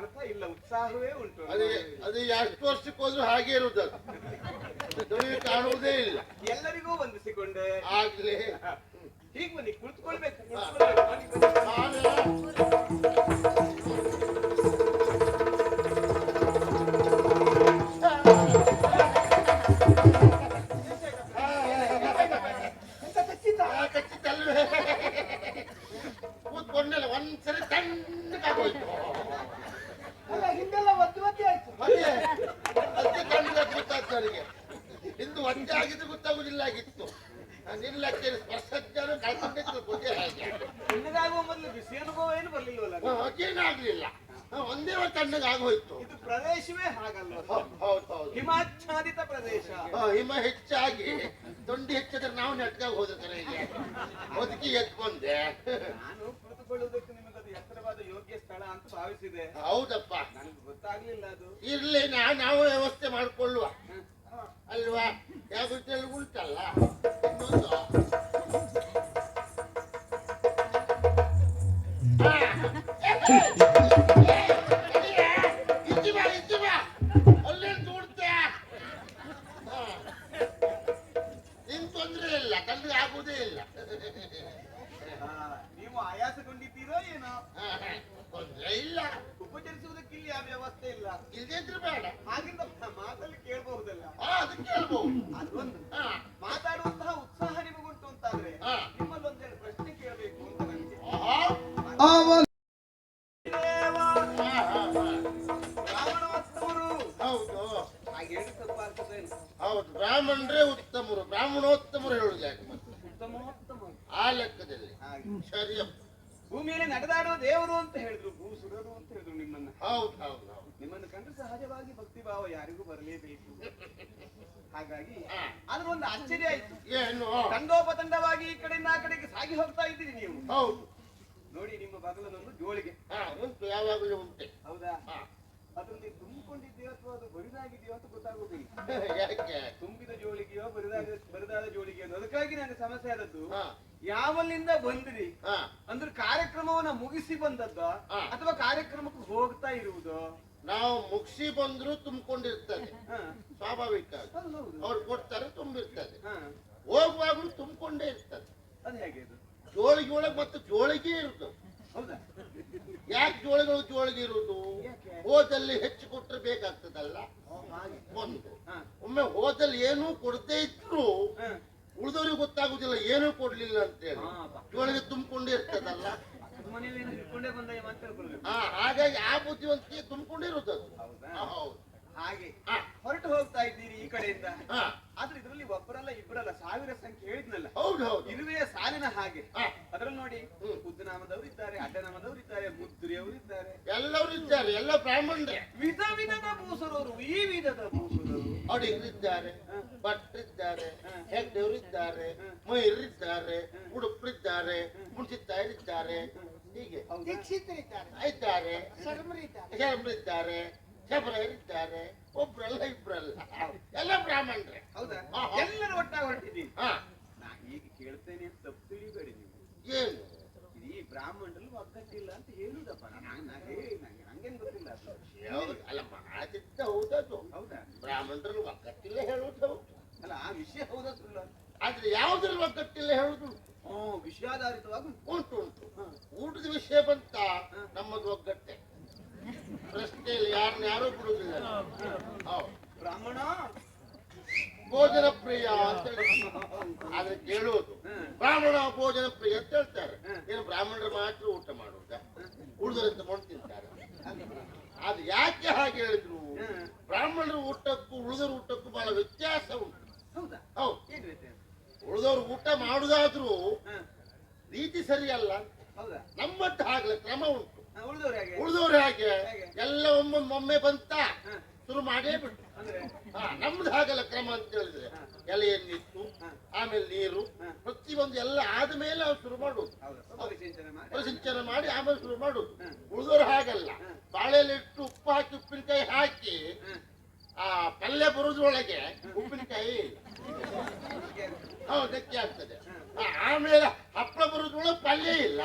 ಕಾಣ್ತಾ ಇಲ್ಲ, ಉತ್ಸಾಹವೇ ಉಂಟು. ಅದೇ ಎಷ್ಟು ವರ್ಷಕ್ಕೆ ಹೋದ್ರು ಹಾಗೆ ಇರುವುದು, ಕಾಣುವುದೇ ಇಲ್ಲ. ಎಲ್ಲರಿಗೂ ವಂದಿಸಿಕೊಂಡೆ ಆಗ್ಲೇ ಹೀಗೆ ಬನ್ನಿ, ಕುಳಿತುಕೊಳ್ಬೇಕು. ಕೂತ್ಕೊಂಡಲ್ಲ ಒಂದ್ಸರಿ ತಣ್ಣಗಾಗೋಯ್ತು. ಅಲ್ಲ ಹಿಂದೆಲ್ಲ ಒದ್ದು ಒದ್ದೆ ಆಯ್ತು. ಅದಕ್ಕೆ ತಣ್ಣಗಾಗ್ ಗೊತ್ತಾಗ್ತು ನನಗೆ. ಇಂದು ಒದ್ದೆ ಆಗಿದ್ದು ಗೊತ್ತಾಗುದಿಲ್ಲ ಆಗಿತ್ತು. ನಿಲ್ಲಕ್ಕೆ ಸ್ಪರ್ಶಜ್ಞಾನ ಕಳ್ಕೊಂಡಿದ್ದು ಗೊತ್ತೇ ಹಾಗೆ. ತಣ್ಣಗಾಗುವ ಮೊದಲು ಬಿಸಿ ಅನುಭವ ಏನು ಬರ್ಲಿಲ್ವಲ್ಲ? ಅದೇನಾಗ್ಲಿಲ್ಲ, ಒಂದೇ ತಣ್ಣಗಾಗೋಯ್ತು. ಇದು ಪ್ರದೇಶವೇ ಹಾಗಲ್ಲ. ಹೌದು, ಹಿಮಾಚ್ಛಾದಿತ ಪ್ರದೇಶ. ಹಿಮ ಹೆಚ್ಚಾಗಿ ತೊಂಡಿ ಹೆಚ್ಚಿದ್ರೆ ನಾವು ನೆಟ್ಕಾಗ ಹೋದ ಕರೆಗೆ ಒದಕಿ ಎತ್ಕೊಂಡೆ. ನಾನು ಕುಳಿತುಕೊಳ್ಳುವುದಕ್ಕೆ ನಿಮಗದು ಎತ್ತರವಾದ ಯೋಗ್ಯ ಸ್ಥಳ ಅಂತ ಭಾವಿಸಿದೆ. ಹೌದಪ್ಪ, ನನಗೆ ಗೊತ್ತಾಗ್ಲಿಲ್ಲ ಅದು. ಇರ್ಲಿ, ನಾವು ವ್ಯವಸ್ಥೆ ಮಾಡ್ಕೊಳ್ಳುವ ಅಲ್ವಾ? ಯಾವ ಉಂಟಲ್ಲ ಇನ್ನೊಂದು ಅಲ್ಲೇನು ದೂಡ್ತೆ. ನಿನ್ ತೊಂದ್ರೆ ಇಲ್ಲ, ಕಣ್ಣಿಗೆ ಆಗುವುದೇ ಇಲ್ಲ. ನೀವು ಆಯಾಸಗೊಂಡಿದ್ದೀರೋ ಏನೋ? ತೊಂದ್ರೆ ಇಲ್ಲ, ಉಪಚರಿಸುವುದಕ್ಕೆ ಇಲ್ಲಿ ಆ ವ್ಯವಸ್ಥೆ ಇಲ್ಲ. ಇಲ್ದಿದ್ರೆ ಬೇಡ, ಹಾಗಿಂದ ಮಾತಲ್ಲಿ ಕೇಳಬಹುದಲ್ಲ? ಅದಕ್ಕೆ ಹೇಳ್ಬಹುದು. ಅದೊಂದು ಮಾತಾಡುವಂತಹ ಉತ್ಸಾಹ ನಿಮಗುಂಟು ಅಂತಾದ್ರೆ ನಿಮ್ಮಲ್ಲಿ ಒಂದೆರಡು ಪ್ರಶ್ನೆ ಕೇಳಬೇಕು ಅಂತ ನನಗೆ. ಬ್ರಾಹ್ಮಣೋತ್ತಮರು. ಹೌದು, ಹಾಗೆ ಹೇಳಿ ತಪ್ಪಾಗ್ತದೇನು? ಹೌದು, ಬ್ರಾಹ್ಮಣರೇ ಉತ್ತಮರು, ಬ್ರಾಹ್ಮಣೋತ್ತಮರು ಹೇಳುದು ಯಾಕೆ ಮತ್ತೆ? ಉತ್ತಮೋತ್ತಮರು ಆ ಲೆಕ್ಕದಲ್ಲಿ ಸರಿಯಪ್ಪ. ಭೂಮಿಯಲ್ಲಿ ನಡೆದಾಡುವ ದೇವರು ಅಂತ ಹೇಳಿದ್ರು, ಭೂ ಸುರರು ಅಂತ ಹೇಳಿದ್ರು ನಿಮ್ಮನ್ನ. ಹೌದು ಹೌದು ಹೌದು. ನಿಮ್ಮನ್ನು ಕಂಡ್ರೆ ಸಹಜವಾಗಿ ಭಕ್ತಿ ಭಾವ ಯಾರಿಗೂ ಬರಲೇಬೇಕು. ಹಾಗಾಗಿ ಆದ್ರೆ ಒಂದು ಆಶ್ಚರ್ಯ ಆಯ್ತು. ಏನು? ತಂಡೋಪತಂಡವಾಗಿ ಈ ಕಡೆಯಿಂದ ಆ ಕಡೆಗೆ ಸಾಗಿ ಹೋಗ್ತಾ ಇದ್ದೀರಿ ನೀವು. ಹೌದು, ನೋಡಿ ನಿಮ್ಮ ಬಗಲದೊಂದು ಜೋಳಿಗೆ ಉಂಟು, ಯಾವಾಗಲೂ ಉಂಟೆ. ಹೌದಾ? ಅದರಲ್ಲಿ ತುಂಬಿಕೊಂಡಿದೆಯೋ ಅಥವಾ ಅದು ಬರಿದಾಗಿದೆಯೋ ಅಂತ ಗೊತ್ತಾಗುವುದಿಲ್ಲ. ಯಾಕೆ? ತುಂಬಿದ ಜೋಳಿಗೆಯೋ ಬರಿದಾದ ಜೋಳಿಗೆಯೋ ಅದಕ್ಕಾಗಿ ನನಗೆ ಸಮಸ್ಯೆ ಆದದ್ದು. ಯಾವಲ್ಲಿಂದ ಬಂದ್ರಿ ಅಂದ್ರೆ ಕಾರ್ಯಕ್ರಮವನ್ನ ಮುಗಿಸಿ ಬಂದದ್ದ ಅಥವಾ ಕಾರ್ಯಕ್ರಮಕ್ಕೆ ಹೋಗ್ತಾ ಇರುವುದು? ನಾವು ಮುಗಿಸಿ ಬಂದ್ರು ತುಂಬಿಕೊಂಡಿರ್ತದೆ, ಸ್ವಾಭಾವಿಕ. ಅವ್ರು ಕೊಡ್ತಾರೆ, ತುಂಬಿರ್ತದೆ. ಹೋಗುವಾಗ್ಲೂ ತುಂಬಿಕೊಂಡೇ ಇರ್ತದೆ. ಅದು ಹೇಗೆ? ಅದು ಜೋಳಿಗೆ ಒಳಗೆ ಮತ್ತೆ ಜೋಳಿಗೆ ಇರುದು. ಹೌದಾ? ಯಾಕೆ ಜೋಳಿಗೆ ಇರುವುದು? ಹೋದಲ್ಲಿ ಹೆಚ್ಚು ಕೊಟ್ಟರೆ ಬೇಕಾಗ್ತದಲ್ಲ ಒಂದು. ಒಮ್ಮೆ ಹೋದಲ್ಲಿ ಏನೂ ಕೊಡದೇ ಇದ್ರು ಉಳಿದವ್ರಿಗೆ ಗೊತ್ತಾಗುದಿಲ್ಲ ಏನೂ ಕೊಡ್ಲಿಲ್ಲ ಅಂತೇಳಿ. ಜೋಳಿಗೆ ತುಂಬಿಕೊಂಡೇ ಇರ್ತದಲ್ಲ, ಹಾಗಾಗಿ ಆ ಬುದ್ಧಿವಂತಿಕೆ ತುಂಬಿಕೊಂಡಿರುವುದು. ಹೌದು, ಹಾಗೆ ಹೊರಟು ಹೋಗ್ತಾ ಇದ್ದೀರಿ ಈ ಕಡೆಯಿಂದ. ಆದ್ರೆ ಇದರಲ್ಲಿ ಒಬ್ಬರಲ್ಲ ಇಬ್ಬರಲ್ಲ ಸಾವಿರ ಸಂಖ್ಯೆ ಹೇಳಿದ್ನಲ್ಲ. ಹೌದು ಹೌದು, ಇರುವೆಯ ಸಾಲಿನ ಹಾಗೆ. ಅದ್ರಲ್ಲಿ ನೋಡಿ, ಉದ್ದನಾಮದವರು ಇದ್ದಾರೆ, ಅಡ್ಡನಾಮದವರು ಇದ್ದಾರೆ, ಮುದ್ರಿಯವರು ಇದ್ದಾರೆ, ಎಲ್ಲರೂ ಇದ್ದಾರೆ, ಎಲ್ಲ ಬ್ರಾಹ್ಮಣರೇ. ವಿಧ ವಿಧದ ಭೂಸುರರು, ಈ ವಿಧದ ಭೂಸುರರು. ಅಡಿಗರಿದ್ದಾರೆ, ಭಟ್ರಿದ್ದಾರೆ, ಹೆಗ್ಡೆಯವರಿದ್ದಾರೆ, ಮೈರಿದ್ದಾರೆ, ಉಡುಪರಿದ್ದಾರೆ, ಮುಂಚಿತಾಯರಿದ್ದಾರೆ, ಹೀಗೆ ಇದ್ದಾರೆ, ಶರ್ಮರಿದ್ದಾರೆ, ಶಬರರಿದ್ದಾರೆ. ಒಬ್ರಲ್ಲ ಇಬ್ರಲ್ಲ, ಎಲ್ಲ ಬ್ರಾಹ್ಮಣರೇ. ಹೌದಾ? ಎಲ್ಲರೂ ಒಟ್ಟಾಗಿ ಹೊರಟಿದ್ದೀನಿ. ನಾ ಈಗ ಕೇಳ್ತೇನೆ ಅಂತ ತಪ್ಪು ತಿಳಿಬೇಡಿ ನೀವು. ಏನು ಈ ಬ್ರಾಹ್ಮಣರಲ್ಲಿ ಒಗ್ಗಟ್ಟಿಲ್ಲ ಅಂತ ಹೇಳುದಪ್ಪ. ನಂಗೇನ್ ಗೊತ್ತಿಲ್ಲ. ಅಲ್ಲ, ಮಾತಿದ್ದ ಹೌದದು. ಹೌದಾ? ಬ್ರಾಹ್ಮಣರಲ್ಲಿ ಒಗ್ಗಟ್ಟಿಲ್ಲ ಹೇಳುವುದು. ಅಲ್ಲ, ಆ ವಿಷಯ ಹೌದಾ ಸುಳ್ಳ? ಆದ್ರೆ ಯಾವುದ್ರಲ್ಲಿ ಒಗ್ಗಟ್ಟಿಲ್ಲ ಹೇಳುದು? ವಿಷಯಾಧಾರಿತವಾಗಿ ಉಂಟು ಉಂಟು. ಊಟದ ವಿಷಯ ಬಂತ, ನಮ್ಮದು ಒಗ್ಗಟ್ಟೆ. ಪ್ರಶ್ನೆಯಲ್ಲಿ ಯಾರು ಬಿಡುದಿಲ್ಲ. ಬ್ರಾಹ್ಮಣ ಭೋಜನ ಪ್ರಿಯ ಅಂತ ಆದ್ರೆ ಕೇಳುವುದು, ಬ್ರಾಹ್ಮಣ ಭೋಜನ ಪ್ರಿಯ ಅಂತ ಹೇಳ್ತಾರೆ. ಏನು ಬ್ರಾಹ್ಮಣರು ಮಾತ್ರ ಊಟ ಮಾಡುವುದ? ಉಳಿದವರಿಂದ ಮಣ್ಣು ತಿಂತಾರೆ. ಅದು ಯಾಕೆ ಹಾಗೆ ಹೇಳಿದ್ರು? ಬ್ರಾಹ್ಮಣರ ಊಟಕ್ಕೂ ಉಳಿದವ್ರ ಊಟಕ್ಕೂ ಬಹಳ ವ್ಯತ್ಯಾಸ ಉಂಟು. ಹೌದು, ಉಳಿದವ್ರು ಊಟ ಮಾಡುದಾದ್ರೂ ರೀತಿ ಸರಿಯಲ್ಲ. ನಮ್ಮಂತ ಆಗ್ಲ ಕ್ರಮ ಉಂಟು. ಉಳಿದವ್ರು ಹಾಗೆ ಎಲ್ಲ ಒಮ್ಮೊಮ್ಮೆ ಬಂತ ಶುರು ಮಾಡೇ ಬಿಟ್ಟು. ನಮ್ದು ಹಾಗಲ್ಲ ಕ್ರಮ ಅಂತ ಹೇಳಿದ್ರೆ, ಎಲೆಯನ್ನಿಟ್ಟು ಆಮೇಲೆ ನೀರು ಪ್ರತಿಯೊಂದು ಎಲ್ಲ ಆದ್ಮೇಲೆ ಅವ್ರು ಶುರು ಮಾಡುದು. ಪರಿಸಿಂಚನ ಮಾಡಿ ಆಮೇಲೆ ಶುರು ಮಾಡುದು. ಉಳಿದವ್ರು ಹಾಗಲ್ಲ, ಬಾಳೆಲಿಟ್ಟು ಉಪ್ಪು ಹಾಕಿ ಉಪ್ಪಿನಕಾಯಿ ಹಾಕಿ ಆ ಪಲ್ಯ ಬರುದ್ರೊಳಗೆ ಉಪ್ಪಿನಕಾಯಿ ಗಟ್ಟಿ ಆಗ್ತದೆ. ಆಮೇಲೆ ಹಪ್ಪಳ ಬರುದ್ರೊಳಗೆ ಪಲ್ಯ ಇಲ್ಲ.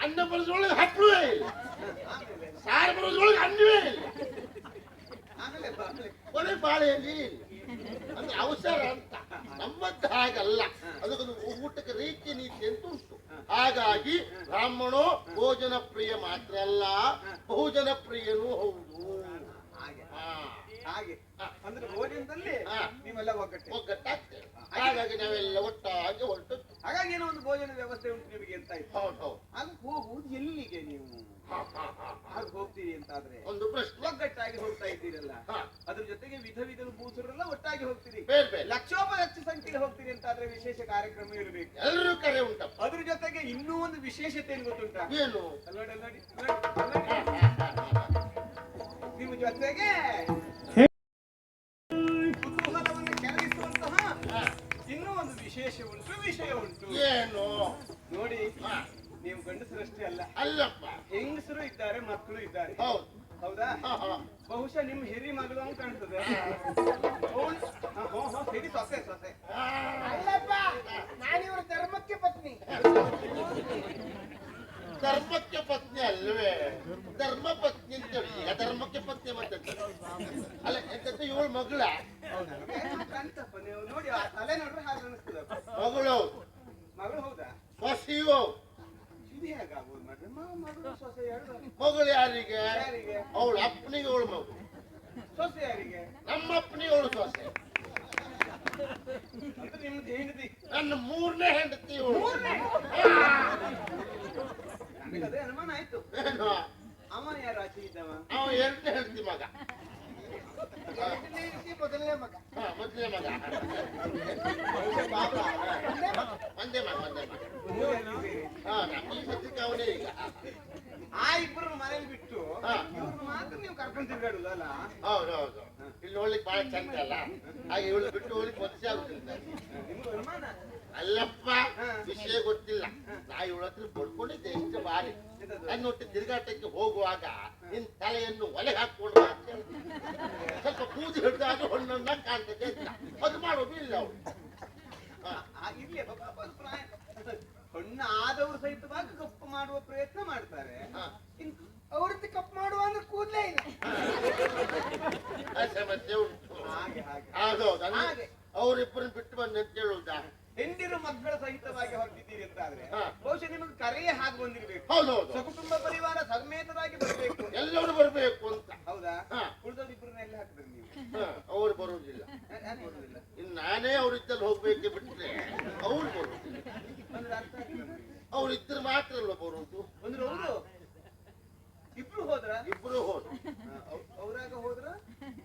ಅನ್ನ ಬರೋದ್ರೊಳಗೆ ಹಪ್ಪಳವೇ ಇಲ್ಲ, ಆಮೇಲೆ ಸಾರು ಬರೋದ್ರೊಳಗೆ ಅನ್ನವೇ ಇಲ್ಲ, ಆಮೇಲೆ ಕೊನೆ ಬಾಳೆಯಲ್ಲಿ ಇಲ್ಲ. ಅಂದ್ರೆ ಅವಸರ ಅಂತ. ನಮ್ಮದ್ದು ಹಾಗಲ್ಲ, ಅದಕ್ಕೊಂದು ಊಟಕ್ಕೆ ರೀತಿ ನೀತಿ ಅಂತ ಉಂಟು. ಹಾಗಾಗಿ ಬ್ರಾಹ್ಮಣೋ ಭೋಜನ ಪ್ರಿಯ ಮಾತ್ರ ಅಲ್ಲ, ಬಹುಜನ ಪ್ರಿಯನೂ ಹೌದು. ಹಾಗೆ ಅಂದ್ರೆ ಭೋಜನದಲ್ಲಿ ನೀವೆಲ್ಲ ಒಗ್ಗಟ್ಟಾಗ್ತೇವೆ. ಹಾಗಾಗಿ ನಾವೆಲ್ಲ ಒಟ್ಟಾಗಿ ಹೊರಟು. ಹಾಗಾಗಿ ಏನೋ ಒಂದು ಭೋಜನ ವ್ಯವಸ್ಥೆ ಉಂಟು ನಿಮಗೆ ಅಂತ ಆಯ್ತು. ಹೌದು. ಅದು ಹೋಗುವುದು ಎಲ್ಲಿಗೆ ನೀವು ಹಾಗೆ ಹೋಗ್ತೀರಿ ಅಂತಾದ್ರೆ ಒಂದು ಪ್ರಶ್ನೆ. ಒಗ್ಗಟ್ಟಾಗಿ ಹೋಗ್ತಾ ಇದ್ದೀರಲ್ಲ, ಅದ್ರ ಜೊತೆಗೆ ವಿಧ ವಿಧ ಭೂಸರೆಲ್ಲ ಒಟ್ಟಾಗಿ ಹೋಗ್ತೀರಿ. ಬೇರೆ ಬೇರೆ ಲಕ್ಷೋಪಲಕ್ಷ ಸಂಖ್ಯೆಯಲ್ಲಿ ಹೋಗ್ತೀರಿ ಅಂತಾದ್ರೆ ವಿಶೇಷ ಕಾರ್ಯಕ್ರಮ ಇರಬೇಕು. ಎಲ್ಲರೂ ಕರೆ ಉಂಟಪ್ಪ. ಅದ್ರ ಜೊತೆಗೆ ಇನ್ನೂ ಒಂದು ವಿಶೇಷತೆ ಏನು ಗೊತ್ತುಂಟ? ಏನು? ನೋಡಿ ನಿಮ್ಮ ಜೊತೆಗೆ ಕುತೂಹಲವನ್ನು ಕೆರಳಿಸುವಂತಹ ಇನ್ನೂ ಒಂದು ವಿಶೇಷ ಉಂಟು, ವಿಷಯ ಉಂಟು. ಏನು? ನೋಡಿ, ನೀವು ಗಂಡಸರಷ್ಟೇ ಅಲ್ಲ, ಅಲ್ಲಪ್ಪ, ಹೆಂಗಸರು ಇದ್ದಾರೆ, ಮಕ್ಕಳು ಇದ್ದಾರೆ. ಹೌದು. ಹೌದಾ? ಬಹುಶಃ ನಿಮ್ ಹಿರಿ ಮಗಳು ಅಂತ ಕಾಣ್ತದೆ. ಹಿರಿ ಸೊಸೆ ಸೊಸೆ ಅಲ್ಲಪ್ಪ, ನಾನಿವ್ರ ಧರ್ಮಕ್ಕೆ ಪತ್ನಿ. ಧರ್ಮಕ್ಕೆ ಪತ್ನಿ ಅಲ್ವೇ? ಧರ್ಮ ಪತ್ನಿ ಅಂತ ಹೇಳಿ. ಈಗ ಧರ್ಮಕ್ಕೆ ಪತ್ನಿ ಮತ್ತೆ ಅಲ್ಲ, ಎಂತ ಇವಳು ಮಗಳ? ಕಾಣ್ತಪ್ಪ, ನೀವು ನೋಡಿ ತಲೆ ನೋಡ್ರೆ ಹಾಗೆ ಅನಿಸ್ತದ. ಮಗಳು. ಮಗಳು ಹೌದಾ? ಸೊಸೆಯೋ? ಇದು ಹೇಗಾಗ್ಬೋದು ಮಾಡ್ರಿ? ಮಗಳು ಸೊಸೆ ಎರಡು. ಮಗಳು ಯಾರಿಗೆ? ಯಾರಿಗೆ? ಅವಳ ಅಪ್ಪನಿಗೆ ಅವಳು ಮಗು. ಸೊಸೆ ಯಾರಿಗೆ? ನಮ್ಮ ಅಪ್ಪನಿಗೆ ಅವಳು ಸೊಸೆ. ಅಂದ್ರೆ ನಿಮ್ದು ಹೆಂಡತಿ. ನನ್ನ ಮೂರನೇ ಹೆಂಡತಿ ಇವಳು. ನನಗದೇ ಅನುಮಾನ ಆಯ್ತು. ಏನು? ಅವನ ಯಾರು ಆಚೆ ಇದ್ದವ? ಅವ ಎರಡನೇ ಹೆಂಡತಿ ಮಗ. ಎರಡನೇ ಹೆಂಡತಿ, ಮೊದಲನೇ ಮಗ. ಮೊದಲನೇ ಮಗ. ಒಂದೇ ಮಗ, ಒಂದೇ ಮಗ. ನಮ್ಗೆ ಸದ್ಯಕ್ಕೆ ಅವನೇ ಈಗ. ಆ ಇಬ್ಬರು ಮನೇಲಿ ಬಿಟ್ಟು ಇವ್ರನ್ನ ಮಾತ್ರ ನೀವು ಕರ್ಕೊಂಡು ತಿರ್ಗಾಡುದು ಅಲ್ಲ? ಹೌದು ಹೌದು. ಇಲ್ಲಿ ನೋಡ್ಲಿಕ್ಕೆ ಬಹಳ ಚಂದ ಅಲ್ಲ, ಹಾಗೆ ಇವಳು ಬಿಟ್ಟು ಹೋಗ್ಲಿಕ್ಕೆ ಮನಸ್ಸೇ ಆಗುದಿಲ್ಲ. ನಿಮ್ಗೆ ಅನುಮಾನ? ಅಲ್ಲಪ್ಪ, ವಿಷಯ ಗೊತ್ತಿಲ್ಲ. ನಾ ಇವಳ ಹತ್ರ ಬಡ್ಕೊಂಡಿದ್ದೆ ಎಷ್ಟು ಬಾರಿ. ನನ್ನೊಟ್ಟು ತಿರುಗಾಟಕ್ಕೆ ಹೋಗುವಾಗ ನಿನ್ ತಲೆಯನ್ನು ಒಲೆ ಹಾಕೊಂಡು ಅಂತ ಹೇಳಿದ್ರು. ಸ್ವಲ್ಪ ಕೂದಿ ಹಿಡಿದಾಗ ಹೊಣ್ಣನ್ನ ಕಾಣ್ತದೆ ಅಂತ. ಅದು ಮಾಡೋದು ಇಲ್ಲ ಅವಳು. ಇರ್ಲಿ, ಹೊಣ್ಣ ಆದವರು ಸಹಿತವಾಗಿ ಕಪ್ಪು ಮಾಡುವ ಪ್ರಯತ್ನ ಮಾಡ್ತಾರೆ. ಅವ್ರದ್ದು ಕಪ್ ಮಾಡುವ ಅಂದ್ರೆ ಕೂದಲೇ ಇಲ್ಲ. ಸಮಸ್ಯೆ ಉಂಟು. ಹಾಗೆ ಹಾಗೆ ಹೌದೌದು. ಅವರಿಬ್ಬರನ್ನ ಬಿಟ್ಟು ಬಂದ ಅಂತ ಹೇಳುವುದಾ? ಹೆಂಡಿರು ಮಕ್ಕಳ ಸಹಿತವಾಗಿ ಹೊರಟಿದ್ದೀರಿ ಅಂತ ಆದ್ರೆ ಬಹುಶಃ ನಿಮಗೆ ಕರೆಯೇ ಹಾಗೆ ಬಂದಿರ್ಬೇಕು. ಹೌದೌದು. ಸಕುಟುಂಬ ಪರಿವಾರ ಸಮೇತರಾಗಿ ಬರಬೇಕು. ಎಲ್ಲರೂ ಬರ್ಬೇಕು ಅಂತ. ಹೌದಾ? ಉಳಿದವ್ರು ಇಬ್ಬರನ್ನ ಎಲ್ಲ ಹಾಕಿದ್ರಿ ನೀವು? ಅವ್ರು ಬರುವುದಿಲ್ಲ. ಯಾಕೆ ಬರುವುದಿಲ್ಲ? ಇನ್ನು ನಾನೇ ಅವ್ರಿದ್ದಲ್ಲಿ ಹೋಗ್ಬೇಕೆ ಬಿಟ್ರೆ ಅವ್ರು ಬರುವುದಿಲ್ಲ. ಅಂದ್ರೆ ಅರ್ಥ ಆಗಿಲ್ಲ ನನಗೆ. ಅವ್ರು ಇದ್ರೆ ಮಾತ್ರ ಅಲ್ವ ಬರುವುದು. ಅಂದ್ರೆ ಹೌದು, ಇಬ್ರು ಹೋದ್ರ? ಇಬ್ರು ಹೋದ್ರು. ಅವ್ರಾಗ ಹೋದ್ರ?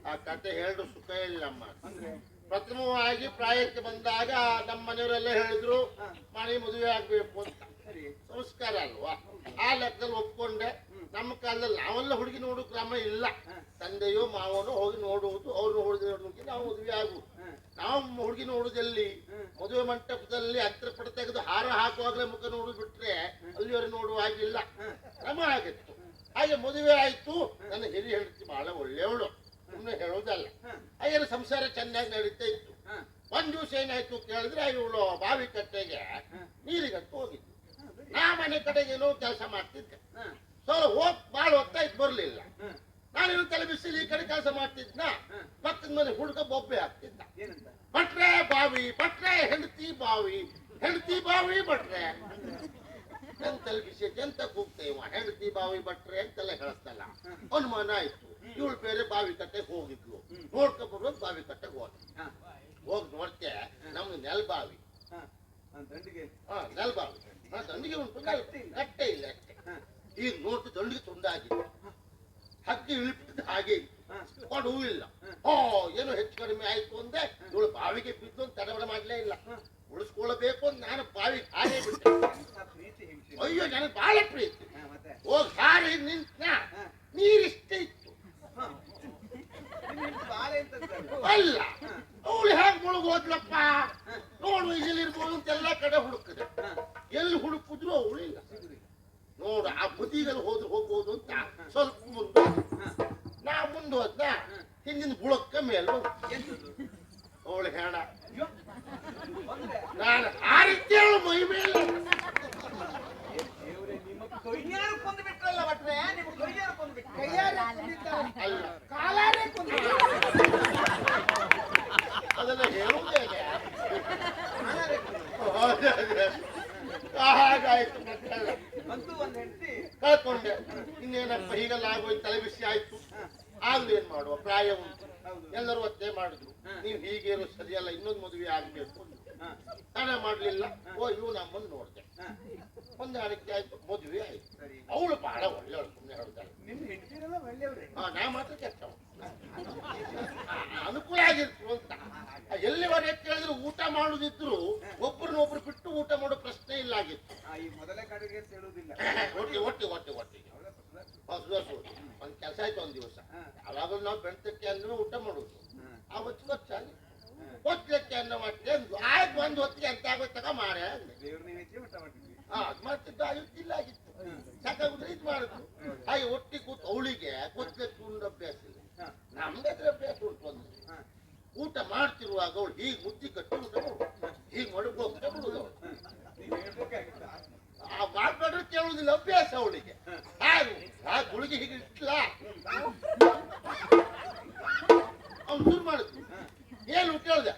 ಆ ಕತೆ ಹೇಳು ಸುಖ ಇಲ್ಲಮ್ಮ. ಅಂದ್ರೆ ಪ್ರಥಮವಾಗಿ ಪ್ರಾಯಕ್ಕೆ ಬಂದಾಗ ನಮ್ಮ ಮನೆಯವರೆಲ್ಲ ಹೇಳಿದ್ರು ಮನೆ ಮದುವೆ ಆಗ್ಬೇಕು ಅಂತ. ಸರಿ, ಸಂಸ್ಕಾರ ಅಲ್ವಾ? ಆ ಲೆಕ್ಕದಲ್ಲಿ ಒಪ್ಕೊಂಡೆ. ನಮ್ಮ ಕಾಲದಲ್ಲಿ ನಾವೆಲ್ಲ ಹುಡುಗಿ ನೋಡೋ ಕ್ರಮ ಇಲ್ಲ. ತಂದೆಯೋ ಮಾವನೋ ಹೋಗಿ ನೋಡುವುದು, ಅವ್ರನ್ನ ಹುಡುಗಿ ನೋಡೋದಕ್ಕೆ ನಾವು ಮದುವೆ ಆಗುವುದು. ನಾವು ಹುಡುಗಿ ನೋಡುವುದಲ್ಲಿ ಮದುವೆ ಮಂಟಪದಲ್ಲಿ ಹತ್ತಿರ ಪಡ ತೆಗೆದು ಹಾರ ಹಾಕುವಾಗಲೇ ಮುಖ ನೋಡುದು ಬಿಟ್ರೆ ಅಲ್ಲಿವರೆಗೆ ನೋಡುವ ಹಾಗಿಲ್ಲ. ಕ್ರಮ ಆಗಿತ್ತು. ಹಾಗೆ ಮದುವೆ ಆಯ್ತು. ನನ್ನ ಹಿರಿಯ ಹೆಂಡತಿ ಬಹಳ ಒಳ್ಳೆಯವಳು, ಸುಮ್ಮನೆ ಹೇಳೋದಲ್ಲ. ಹಾಗೇನು ಸಂಸಾರ ಚೆನ್ನಾಗಿ ನಡೀತಾ ಇತ್ತು. ಒಂದ್ ದಿವಸ ಏನಾಯ್ತು ಕೇಳಿದ್ರೆ ಇವಳು ಬಾವಿ ಕಟ್ಟೆಗೆ ನೀರಿಗಂತೂ ಹೋಗಿದ್ದು. ನಾ ಮನೆ ಕಡೆಗೆ ಏನೋ ಕೆಲಸ ಮಾಡ್ತಿದ್ದೆ. ಹೋಗ್ ಬಾಳ ಹೊತ್ತಾಯ್ತು ಬರ್ಲಿಲ್ಲ. ನಾನೇನು ತಲೆ ಬಿಸಿಲು ಈ ಕಡೆ ಕೆಲಸ ಮಾಡ್ತಿದ್ನ. ಪಕ್ಕದ ಮನೆ ಹುಡುಗ ಬೊಬ್ಬೆ ಹಾಕ್ತಿದ್ದ. ಭಟ್ರೆ ಬಾವಿ, ಭಟ್ರೆ ಹೆಂಡತಿ ಬಾವಿ, ಹೆಂಡತಿ ಬಾವಿ ಭಟ್ರೆ. ನನ್ ತಲೆ ಬಿಸಿ ಎಂತ ಕೂಗ್ತೇವ, ಹೆಂಡತಿ ಬಾವಿ ಭಟ್ರೆ ಅಂತೆಲ್ಲ ಹೇಳ್ತಲ್ಲ. ಅನುಮಾನ ಆಯ್ತು. ಇವಳು ಬೇರೆ ಬಾವಿ ಕಟ್ಟೆಗೆ ಹೋಗಿದ್ಲು. ನೋಡ್ಕೊ ಬರುವಾಗ ಬಾವಿ ಕಟ್ಟೆಗೆ ಹೋಗಿ ನೋಡ್ತೆ ನಮ್ದು ನೆಲ್ಬಾವಿ. ನೆಲ್ಬಾವಿ ದಂಡಿಗೆ ಉಂಟು, ಕಟ್ಟೆ ಇಲ್ಲ ಅಷ್ಟೇ. ಈಗ ನೋಡ್ತು ದಂಡಿಗೆ ತುಂಡಾಗಿದೆ. ಹಕ್ಕಿ ಇಳಿಬಿಟ್ಟಿದ್ದು ಹಾಗೆ ಕೊಡು ಇಲ್ಲ. ಏನೋ ಹೆಚ್ಚು ಕಡಿಮೆ ಆಯ್ತು ಅಂದೆ. ಇವಳು ಬಾವಿಗೆ ಬಿದ್ದು ತಡಬಡ ಮಾಡ್ಲೇ ಇಲ್ಲ. ಉಳಿಸ್ಕೊಳ್ಬೇಕು ಅಂತ ನಾನು ಬಾವಿಗೆ ಹಾಗೆ ಬಿಟ್ಟೆ. ಅಯ್ಯೋ ನನಗೆ ಬಹಳ ಪ್ರೀತಿ. ಹೋಗಿ ಹಾರಿ ನಿಂತ ನೀರಿಷ್ಟೇ ಇತ್ತು. ಅಲ್ಲ, ಅವಳು ಹೇಗೆ ಮುಳುಗೋದ್ಲಪ್ಪ. ನೋಡು ಇಲ್ಲಿರ್ಬೋದು ಅಂತ ಎಲ್ಲ ಕಡೆ ಹುಡುಕಿದೆ. ಎಲ್ಲಿ ಹುಡುಕಿದ್ರು ಅವಳು ಇಲ್ಲ. ನೋಡು ಆ ಬದಿಗಲ್ಲಿ ಹೋದ್ರೆ ಹೋಗ್ಬೋದು ಅಂತ ಸ್ವಲ್ಪ ಮುಂದೆ ನಾ ಮುಂದೆ ಹೋದ್ನ. ಹಿಂದಿನ ಬುಳಕ್ಕ ಮೇಲೆ ಅವಳು ಹೇಳ ನಾನು ಹಾರಿದ್ದೇಳು ಮೈ ಮೇಲೆ. ಕುಂದಿದ್ದಾವೆ. ಅಲ್ಲ ಕಾಲಾರೆ ಕುಂದಿದ್ದಾವೆ. ಅದೆಲ್ಲ ಹೇಳುವುದೇ ಹಾಗಾಯ್ತು. ಅಂತೂ ಒಂದ್ ಹೆಂಡತಿ ಕಳ್ಕೊಂಡೆ. ಇನ್ನೇನಪ್ಪ ಹೀಗೆಲ್ಲ ಆಗೋಯ್ತು, ತಲೆ ಬಿಸಿ ಆಯ್ತು. ಆಗ್ಲೂ ಏನ್ ಮಾಡುವ, ಪ್ರಾಯ ಉಂಟು. ಎಲ್ಲರೂ ಒತ್ತೆ ಮಾಡಿದ್ರು, ನೀವ್ ಹೀಗೆ ಇರೋ ಸರಿಯಲ್ಲ, ಇನ್ನೊಂದು ಮದುವೆ ಆಗ್ಬೇಕು ಅಂದ್ರು. ನಾನೇ ಮಾಡ್ಲಿಲ್ಲ. ಓ ಇವು ನಮ್ಮನ್ನು ನೋಡ್ದೆ, ಹೊಂದಾಣಿಕೆ ಆಯ್ತು, ಮದುವೆ ಆಯ್ತು. ಅವಳು ಬಹಳ ಒಳ್ಳೆಯವಳು, ಸುಮ್ಮನೆ ಹೇಳ್ತಾಳೆ. ನಿಮ್ ಹೆಂಡತಿರೆಲ್ಲ ಒಳ್ಳೆಯವ್ರೆ. ನಾ ಮಾತ್ರ ಕೆಟ್ಟವ. ಅನುಕೂಲ ಆಗಿರ್ತು ಅಂತ. ಎಲ್ಲಿವರೆಗೆ ಕೇಳಿದ್ರು ಊಟ ಮಾಡುದಿದ್ರು ಒಬ್ಬರನ್ನೊಬ್ರು ಬಿಟ್ಟು ಊಟ ಮಾಡೋ ಪ್ರಶ್ನೆ ಇಲ್ಲ ಆಗಿತ್ತು. ಈ ಮೊದಲೇ ಕಡೆಗೆ ಅಂತ ಹೇಳುವುದಿಲ್ಲ. ಒಟ್ಟಿಗೆ ಒಂದ್ ಕೆಲಸ ಆಯ್ತು. ಒಂದ್ ದಿವಸ ಯಾವಾಗಲೂ ನಾವು ಬೆಳ್ತಕ್ಕೆ ಅನ್ನ ಊಟ ಮಾಡುದು, ಅವತ್ತು ಗೊತ್ತಾಗಿ ಹೊತ್ತಕ್ಕೆ ಅನ್ನ ಮಾಡ್ತೀವಿ ಅಂದ್ರು. ಆಯ್ತು, ಒಂದ್ ಹೊತ್ತಿಗೆ ಅಂತ ಆಗೋಯ್ತಾಗ ಮಾರೇ ದೇವ್ರ ನೈವೇದ್ಯ ಊಟ ಮಾಡ್ತಿದ್ವಿ. ಮಾಡ್ತಿದ್ದು ಆಗುತ್ತಿಲ್ಲ ಆಗಿತ್ತು. ಸಾಕಾಗುದ್ರೆ ಇದು ಮಾಡುದು. ಹಾಗೆ ಒಟ್ಟಿ ಕೂತ್ ಅವಳಿಗೆ ಗೊತ್ತಕ್ಕೆ ಉಂಡು ಅಭ್ಯಾಸ ಇಲ್ಲ, ನಮ್ಗೆ ಅದ್ರ ಅಭ್ಯಾಸ ಉಂಟು. ಒಂದು ಊಟ ಮಾಡ್ತಿರುವಾಗ ಅವಳು ಹೀಗೆ ಮುದ್ದಿ ಕಟ್ಟಿ ಊಟ ಮಾಡುದು, ಹೀಗೆ ಮಡಗು ಊಟ ಮಾಡುದು. ಮಾಡ್ಕೊಂಡ್ರೆ ಕೇಳುವುದಿಲ್ಲ, ಅಭ್ಯಾಸ ಅವಳಿಗೆ. ಆ ಗುಳಿಗೆ ಹೀಗೆ ಇಟ್ಲ ಅವ್ನು ಶುರು ಮಾಡಿದ್ರು. ಏನು ಕೇಳ್ದೆ,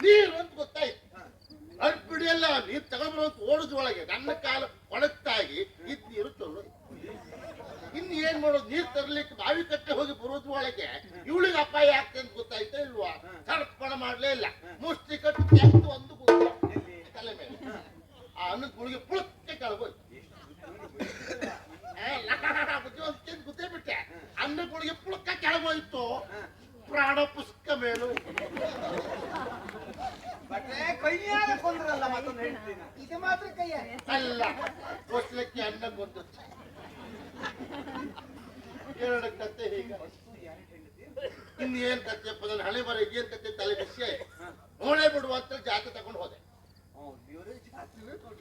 ನೀರು ಅಂತ ಗೊತ್ತಾಯ್ತು. ಅಡ್ಬಿಡಿಯಲ್ಲ, ನೀರು ತಗೊಂಡ್ಬರುವಂತ ಓಡುದ್ರೊಳಗೆ ನನ್ನ ಕಾಲ ಒಣಗ್ತಾಗಿ ಇದ್ ನೀರು ತೊಳ್ಳೋದು. ಇನ್ನು ಏನ್ ಮಾಡೋದು, ನೀರ್ ತರ್ಲಿಕ್ಕೆ ಬಾವಿ ಕಟ್ಟೆ ಹೋಗಿ ಬರೋದ್ರೊಳಗೆ ಇವಳಿಗೆ ಅಪಾಯ ಆಗ್ತದೆ ಅಂತ ಗೊತ್ತಾಯ್ತಾ ಇಲ್ವಾ? ತರ್ಪಣ ಮಾಡ್ಲೇ ಇಲ್ಲ, ಮುಷ್ಟಿ ಕಟ್ಟು ಒಂದು ತಲೆ ಮೇಲೆ ಆ ಅನ್ನದ ಗುಳಿಗೆ ಪುಳಕ್ಕೆ ಕೆಳಗೋಯ್ತು. ಗುದ್ದೇ ಬಿಟ್ಟೆ, ಅನ್ನ ಗುಳಿಗೆ ಪುಳಕ್ಕ ಕೆಳಗೋಯ್ತು, ಪ್ರಾಣ ಪುಸ್ತಕ ಮೇಲು. ಕೈಯಾಗ ಕೊಂದ್ರಲ್ಲ ಮತ್ತೊಂದು ಹೇಳ್ತೀನಿ. ಇದು ಮಾತ್ರ ಕೈಯ ಅಲ್ಲ, ಹೊಸ್ಲಕ್ಕೆ ಅನ್ನ ಕೊಂದು. ಎರಡು ಕತೆ ಹೀಗ. ಇನ್ನೇನ್ ಕತೆಪ್ಪ, ನನ್ನ ಹಣೆ ಬರ ಏನ್ ಕತೆ ತಲೆ ಬಿಸಿ ಆಯ್ತು. ನೋಡೇ ಬಿಡುವ ಅಂತ ಜಾತಿ ತಗೊಂಡು ಹೋದೆ.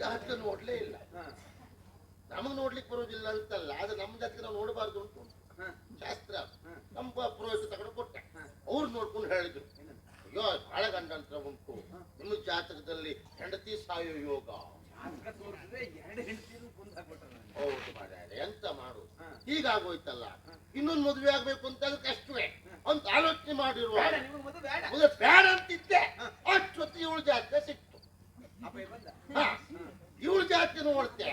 ಜಾತಿ ನೋಡ್ಲೇ ಇಲ್ಲ. ನಮಗ್ ನೋಡ್ಲಿಕ್ಕೆ ಬರೋದಿಲ್ಲ ಅಂತಲ್ಲ, ಆದ್ರೆ ನಮ್ ಜಾತಿಗೆ ನಾವು ನೋಡಬಾರ್ದು ಉಂಟು ಶಾಸ್ತ್ರ. ನಮ್ಮ ಪುರೋಹಿತ ತಗೊಂಡು ಕೊಟ್ಟೆ. ಅವ್ರು ನೋಡ್ಕೊಂಡು ಹೇಳಿದ್ರು, ಅಯ್ಯೋ ಬಹಳ ಗಂಡಂತ್ರ ಉಂಟು ನಿಮ್ಮ ಜಾತಕದಲ್ಲಿ, ಹೆಂಡತಿ ಸಾಯೋ ಯೋಗ. ಹೌದು ಮಾರ್ರೆ, ಎಂತ ಮಾಡು, ಹೀಗಾಗೋಯ್ತಲ್ಲ. ಇನ್ನೊಂದು ಮದುವೆ ಆಗ್ಬೇಕು ಅಂತ ಕಷ್ಟವೇ ಅಂತ ಆಲೋಚನೆ ಮಾಡಿರುವ ಬೇಡ ಅಂತಿದ್ದೆ. ಅಷ್ಟೊತ್ತಿ ಇವಳು ಜಾತಕ ಸಿಕ್ತು. ಇವಳು ಜಾತಕ ನೋಡ್ತೆ,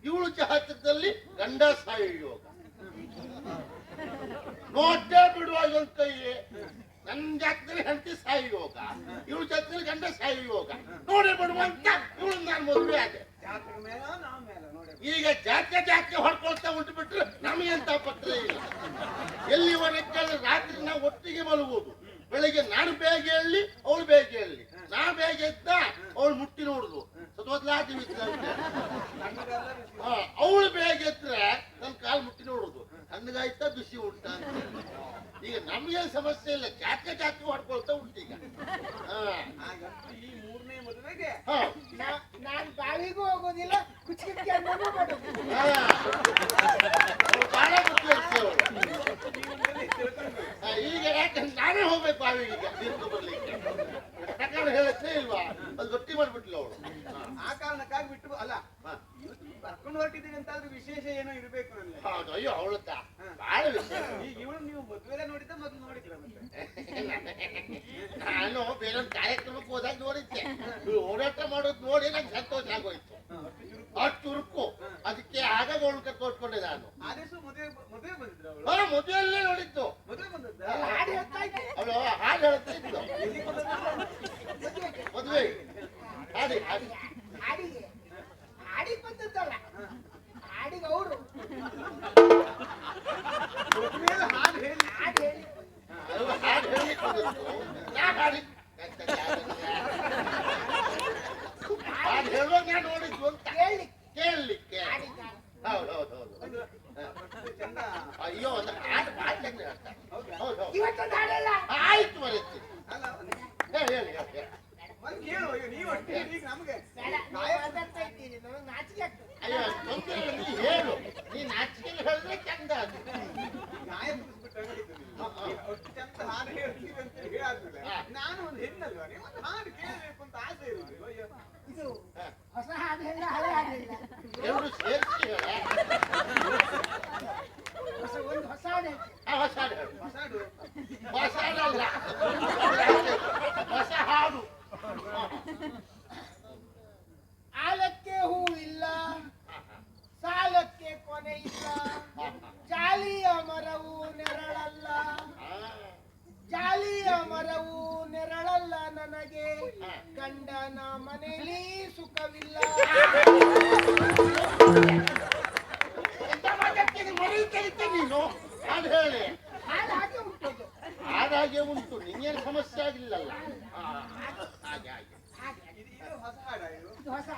ಇವಳು ಜಾತಕದಲ್ಲಿ ಗಂಡ ಸಾಯೋ ಯೋಗ. ನೋಡ್ತೇ ಬಿಡುವಾಗ ಒಂದ್ ಕೈ, ನನ್ನ ಜಾತಕದಲ್ಲಿ ಹೆಂಡತಿ ಸಾಯೋ ಯೋಗ, ಇವಳು ಜಾತಕದಲ್ಲಿ ಗಂಡ ಸಾಯೋ ಯೋಗ. ನೋಡೇ ಬಿಡುವಂತ ಇವಳು ನಾನು ಮದುವೆ ಆದೆ. ಈಗ ಜಾತ್ರೆ ಹೊಡ್ಕೊಳ್ತಾ ಉಂಟು ಬಿಟ್ರೆ ನಮಗೆಂತ ಪತ್ರ ಇಲ್ಲ. ಎಲ್ಲಿವರೆಗೆ ರಾತ್ರಿ ನಾವು ಒಟ್ಟಿಗೆ ಮಲಗುವುದು. ಬೆಳಿಗ್ಗೆ ನಾನು ಬೇಗ ಹೇಳಿ, ಅವಳು ಬೇಗ ಹೇಳಿ. ನಾ ಬೇಗ ಎದ್ದ, ಅವಳು ಮುಟ್ಟಿ ನೋಡುದು ಸತ್ವದ್ಲಾತೀವಿ. ಅವಳು ಬೇಗ ಎದ್ರೆ ನನ್ನ ಕಾಲು ಮುಟ್ಟಿ ನೋಡುದು, ತಣ್ಣಗಾಯ್ತಾ ಬಿಸಿ ಉಂಟ ಅಂತ. ಈಗ ನಮ್ಗೆ ಸಮಸ್ಯೆ ಇಲ್ಲ, ಜಾತಿ ಹೊಡ್ಕೊಳ್ತಾ ಉಂಟು ಈಗ. ಈ ಮೂರನೇ ಮದುವೆಗೆ ನಾನ್ ಬಾವಿಗೂ ಹೋಗೋದಿಲ್ಲ, ಕುಚ್ಚಿಗೆ ಅನ್ನೋದು ಮಾಡೋದು. ಬಹಳ ಈಗ ಯಾಕಂದ್ರೆ ನಾನೇ ಹೋಗ್ಬೇಕು ಬಾವಿಗೆ ಈಗ ನೀರು ಬರ್ಲಿಕ್ಕೆ. ಯಾಕಂದ್ರೆ ಹೇಳತ್ತೇ ಇಲ್ವಾ, ಅದು ಗಟ್ಟಿ ಮಾಡ್ಬಿಟ್ಲ ಅವಳು. ಆ ಕಾರಣಕ್ಕಾಗಿ ಬಿಟ್ಟು ಅಲ್ಲ, ಕರ್ಕೊಂಡು ಹೊರಟಿದ್ದೀನಿ ಅಂತಾದ್ರೂ ವಿಶೇಷ ಏನೋ ಇರ್ಬೇಕು ನನಗೆ. ಹೌದು, ಅಯ್ಯೋ ಅವಳತ್ತ ಬಹಳ ವಿಷಯ. ಈಗ ಇವಳು ನೀವು ಮದುವೆ ನೋಡಿದ್ದ ಮೊದಲು ನೋಡಿದ್ರ? ಮತ್ತೆ ನಾನು ಬೇರೊಂದು ಕಾರ್ಯಕ್ರಮಕ್ಕೆ ಹೋದಾಗ ನೋಡಿದ್ದೆ. ಓಡಾಟ ಮಾಡೋದು ನೋಡಿ ನಂಗೆ ಸಂತೋಷ ಆಗೋಯ್ತು. ಅಷ್ಟು ಚುರುಕು, ಅದಕ್ಕೆ ಆಗ ಅವಳು ಕರ್ಕೊಂಡ್ಕೊಂಡೆ ನಾನು. ಆದೇಶ ಮದುವೆ ಬಂದಿದ್ರು ಅವಳು? ಮದುವೆಯಲ್ಲೇ ನೋಡಿದ್ದು. ಮದುವೆ ಬಂದದ್ದ? ಅವಳು ಹಾಡು ಹೇಳ್ತಾ ಇದ್ದು ಮದುವೆ. ಹಾಡಿ ಹಾಡಿ ಹಾಡಿಗೆ ಹಾಡಿಗೆ ಬಂದದ್ದಲ್ಲ, ಹಾಡಿಗೆ ಅವರು ಹಾಡು ಹೇಳಿ ಹಾಡು ಹೇಳಿ ಹಾಡು ಹೇಳಲಿಕ್ಕೆ ಬಂದದ್ದು. ನಾ ಹಾಡಿ ಹಾಡು ಹೇಳುವಾಗ ನಾನು ನೋಡಿದ್ದು ಅಂತ ಕೇಳಲಿಕ್ಕೆ. ಹೌದೌದೌದು. ಚಂದ. ಅಯ್ಯೋ, ಒಂದು ಹಾಡು ಮಾಡ್ಲಿಕ್ಕೆ ಹೇಳ್ತಾರೆ. ಹೌದು, ಇವತ್ತೊಂದು ಹಾಡಲ್ಲ. ಆಯ್ತು ಬರೀತಿ. ಅಲ್ಲ ಹೇಳಿ ಹೇಳಿ ಹೇಳಿ. ಒಂದು ಕೇಳು. ಅಯ್ಯೋ ನೀವು ಅಷ್ಟೇ ಈಗ ನಮ್ಗೆ ಮಾತಾಡ್ತಾ ಇದ್ದೀನಿ, ನನಗೆ ನಾಚಿಕೆ ಆಗ್ತದೆ. ಅಯ್ಯೋ, ತೊಂದರೆ ಇಲ್ಲ, ನೀ ಹೇಳು. ನೀ ನಾಚಿಕೆ ಹೇಳಿದ್ರೆ ಚಂದ ಅದು. ನ್ಯಾಯ ತಿಳಿಸ್ಬಿಟ್ಟು ಅಷ್ಟು ಚಂದ ಹಾಡು ಹೇಳ್ತೀವಿ ಅಂತ ಹೇಳಾದ್ಮೇಲೆ ನಾನು ಒಂದು ಹೆಣ್ಣಲ್ವಾ, ಒಂದು ಹಾಡು ಕೇಳಬೇಕು ಅಂತ ಆಸೆ ಇರುವುದು. ಅಯ್ಯೋ, ಇದು ಹೊಸ ಹಾಡು ಹೇಳ, ಹಳೆ ಹಾಡು ಹೇಳ. ಎರಡು ಸೇರಿಸಿ ಹೇಳ. ಗಂಡನ ಮನೆಯಲ್ಲಿ ಸುಖವಿಲ್ಲ. ಮರಿ ಕಲಿತ ನೀನು ಅದು ಹೇಳಿ ಹಾಗೆ ಉಂಟದು. ಹಾಗಾಗಿ ಉಂಟು, ನಿಂಗೇನು ಸಮಸ್ಯೆ ಆಗಿಲ್ಲಲ್ಲ. ಹಾಗೆ ಹಾಗೆ ಇದು ಹೊಸ ಹಾಡ ಇದು ಇದು ಹೊಸ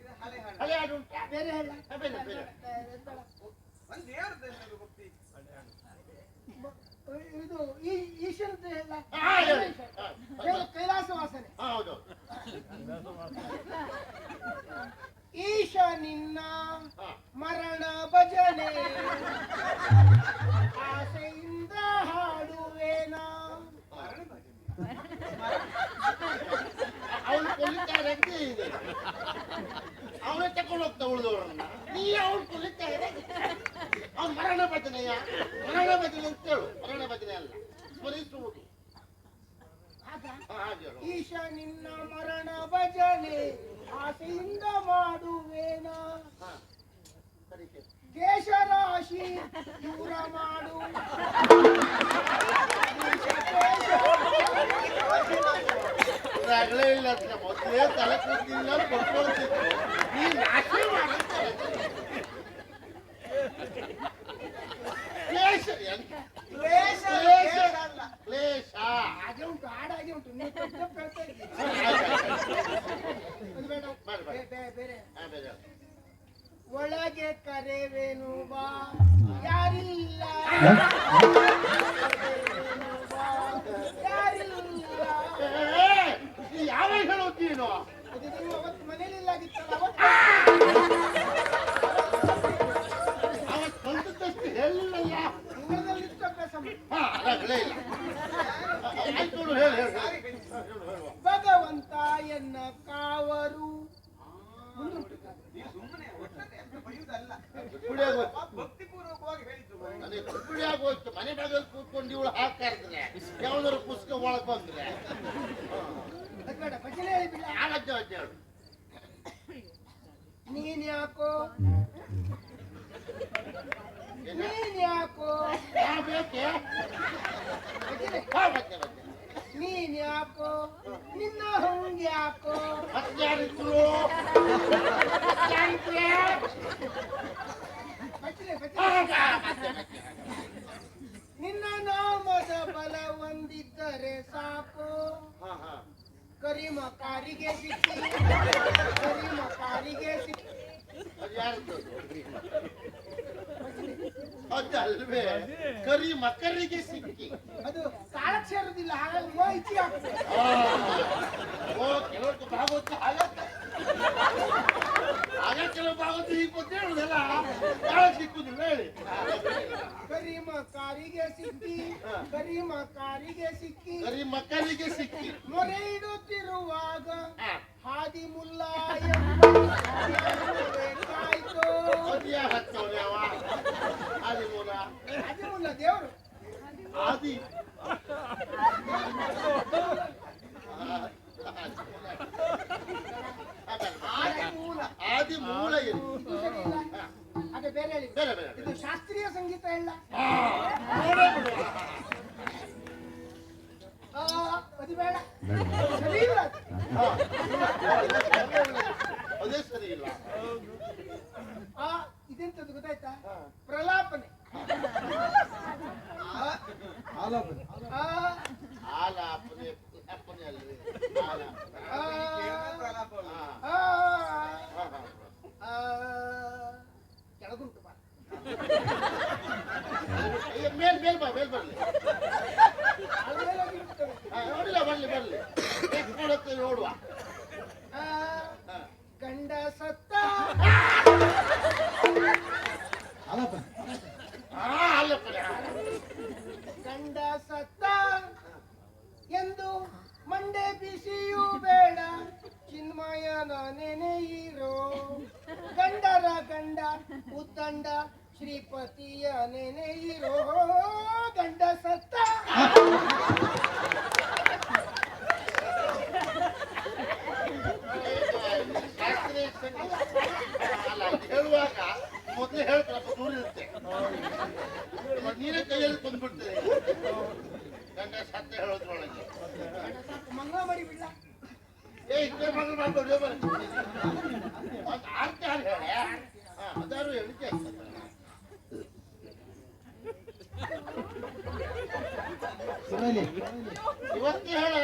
ಇದು ಹಳೆ ಹಾಡು. ಹಳೆ ಹಾಡು ಉಂಟಾ? ಬೇರೆ ಹೇಳ. ಬೇರೆ ಬೇರೆ ಒಂದು ದೇವ್ರದ್ದು ಭಕ್ತಿ. ಇದು ಈಶ್ವರದ್ದು ಹೇಳ. ಹಾ, ಹೇಳಿ. ಕೈಲಾಸ ವಾಸನೆ. ಹೌದು. ಈಶ ನಿನ್ನ ಮರಣ ಭಜನೆ ಆಸೆಯಿಂದ ಹಾಡುವೇನ. ಅವನು ಕೊಲ್ಲಿದ್ದಾರೆ ಅಂತ ಇದೆ, ಅವನೇ ತಕೊಂಡು ಹೋಗ್ತಾ ಉಳಿದವ್ರನ್ನ. ನೀ ಅವನು ಕೊಲ್ಲಿದ್ದಾರೆ, ಅವ್ನು ಮರಣ ಭಜನೆಯ ಮರಣ ಭಜನೆ ಅಂತ ಹೇಳು. ಮರಣ ಭಜನೆ ಅಲ್ಲ, ಸ್ಮರಿಸುವುದು. ಹಾಗೆ ಹೇಳು. ಈಶ ನಿನ್ನ ಮರಣ ಭಜನೆ ಆಸೆಯಿಂದ ಮಾಡುವೇನ. ಸರಿ ಸರಿ. ಕೇಶರಾಶಿ ದೂರ ಮಾಡು. ರಗಳೆ ಇಲ್ಲ ಅಂತ ಮೊದಲೇ ತಲೆ ಕೂತಿಲ್ಲ ಕೊಟ್ಕೊಳ್ತಿತ್ತು. ನೀ ನಾಶಿ ಮಾಡುತ್ತಾರೆ ಕ್ಲೇಶ ಕ್ಲೇಶ, ಕ್ಲೇಶ ಕ್ಲೇಶ ಅಲ್ಲ. ಕ್ಲೇಶ. ಹಾಗೆ ಉಂಟು, ಹಾಡಾಗೆ ಉಂಟು. ನೀವು ತಪ್ಪು ಹೇಳ್ತಾ ಇದ್ದೀರಿ. ಅದು ಬೇಡ. ಬೇರೆ ಬೇರೆ ಒಳಗೆ ಕರೆವೇನು ಬಾ ಯಾರಿಲ್ಲ. ಯಾರಿಲ್ಲ. ಯಾವಾಗ ಹೇಳೋತೀನೋ ಅದು ನೀವು ಅವತ್ತು ಮನೇಲಿಲ್ಲ ಆಗಿತ್ತಲ್ಲ, ಅವತ್ತು ಕಲ್ತದ್ದಷ್ಟು ಹೇಳಿಲ್ಲಲ್ಲ. ನಿಮ್ಮದಲ್ಲಿ ಇಷ್ಟು ಅಭ್ಯಾಸ ಮಾಡಿ. ರಗಳೆ ಇಲ್ಲ. ಆಯ್ತು ನೋಡು, ಹೇಳು ಹೇಳು ಹೇಳುವ. ಭಗವಂತ ಎನ್ನ ಕಾವರು. ನೀವು ಸುಮ್ಮನೆ ಒಟ್ಟಲ್ಲಿ ಅಂತ ಬೈಯುವುದಲ್ಲ. ಭಕ್ತಿಪೂರ್ವಕವಾಗಿ ಹೇಳಿದ್ದು. ನನಗೆ ಕುಪ್ಪಳಿ ಆಗೋಯ್ತು. ಮನೆ ಬಾಗಿಲು ಕೂತ್ಕೊಂಡು ಇವಳು ಹಾಕಾಡ್ತಾರೆ, ಯಾವ್ದಾದ್ರು ಪುಸ್ತಕ ಒಳಗೆ ಬಂದ್ರೆ ಅದು ಬೇಡ, ಭಜನೆ ಹೇಳಿಬಿಡ. ಆಗಜ್ಜ ಅಜ್ಜ ಹೇಳು. ನೀನ್ ಯಾಕೋ ಬೇಕೆ ಭಜನೆ. ಬಜ್ಜೆ ಬಜ್ಜೆ ನೀನ್ ಯಾಕೋ ನಿನ್ನ ಹಂಗ್ಯಾಕೋ ಮತ್ತಾರಿದ್ರು ಭಜನೆ ಭಜನೆ. ನಿನ್ನ ನಾಮದ ಬಲ ಹೊಂದಿದ್ದರೆ ಸಾಕು. ಕರಿಮ ಕಾರಿಗೆ ಸಿಕ್ಕಿ, ಕರಿಮ ಕಾರಿಗೆ ಸಿಕ್ಕಿ. ಅದು ಯಾರದ್ದು? ಅದಲ್ವೇ, ಕರಿ ಮಕರಿಗೆ ಸಿಕ್ಕಿ. ಅದು ತಾಳಕ್ಕೆ ಸೇರುದಿಲ್ಲ, ಹಾಗಾಗಿ ಓ ಇಚ್ಚಿ ಆಗ್ತದೆ. ಓ ಕೆಲವಕ್ಕೆ ಭಾಗವತ ಆಗತ್ತೆ, ಆಗ ಕೆಲವು ಭಾಗವತ ಹೀಗೆ ಗೊತ್ತೇ ಹೇಳುದಲ್ಲ, ತಾಳ ಸಿಕ್ಕುದಿಲ್ಲ ಹೇಳಿ. ಕರಿಮ ಕಾರಿಗೆ ಸಿಕ್ಕಿ, ಕರಿಮ ಕಾರಿಗೆ ಸಿಕ್ಕಿ. ಕರಿ ಮಕರಿಗೆ ಸಿಕ್ಕಿ. ಮೊರೆ ಇಡುತ್ತಿರುವಾಗ ಹಾದಿ ಮುಲ್ಲ ಕಾಯ್ತು. ಅದ್ಯಾ ಹತ್ತವನೇ ಅವ ಆದಿಮೂಲ. ಆದಿಮುಲ್ಲ ದೇವರು. ಆದಿ ಆದಿಮೂಲ. ಆದಿ ಮೂಲ ಏನು? ಇದು ಸರಿ ಇಲ್ಲ. ಅದೇ ಬೇರೆ ಹೇಳಿ. ಬೇರೆ ಬೇರೆ ಇದು ಶಾಸ್ತ್ರೀಯ ಸಂಗೀತ ಇಲ್ಲ. ಅದು ಬೇಡ, ಸರಿ ಇಲ್ಲ ಅದು. ಅದೇ ಸರಿ ಇಲ್ಲ. ಇದೆಂತದ್ದು ಗೊತ್ತಾಯ್ತಾ? ಪ್ರಲಾಪನೆ. ಆಲಾಪನೆ ಅಪ್ಪನೆ ಅಲ್ವೇ ಕೆಳಗುಂಟು ಬಾ. ಮೇಲ್ ಮೇಲ್ ಬಾ, ಮೇಲ್ ಬರ್ಲಿ. ಅಲ್ಲೇಲಾಗಿ ಇರ್ತವೆ. ನೋಡಿಲ್ಲ, ಬರ್ಲಿ ಬರ್ಲಿ. ನೋಡುತ್ತೆ ನೋಡುವ. ಗಂಡ ಸತ್ತ ಗಂಡ ಸತ್ತ ಎಂದು ಮಂಡೆ ಬಿಸಿಯೂ ಬೇಡ, ಚಿನ್ಮಯನ ನೆನೆಯಿರೋ. ಗಂಡರ ಗಂಡ ಉದ್ದಂಡ ಶ್ರೀಪತಿಯ ನೆನೆಯಿರೋ. ಗಂಡ ಸತ್ತ ಹೇಳುವಾಗ ಮೊದಲೇ ಹೇಳ್ತಾರೆ, ದೂರ ಇರುತ್ತೆ. ನೀರೇ ಕೈಯಲ್ಲಿ ಬಂದ್ಬಿಡ್ತದೆ ಗಂಡ ಸತ್ತ ಹೇಳೋದ್ರೊಳಗೆ. ಮಂಗ ಮಾಡಿ ಬಿಡ್ಲ. ಏ ಇವತ್ತು ಹೇಳ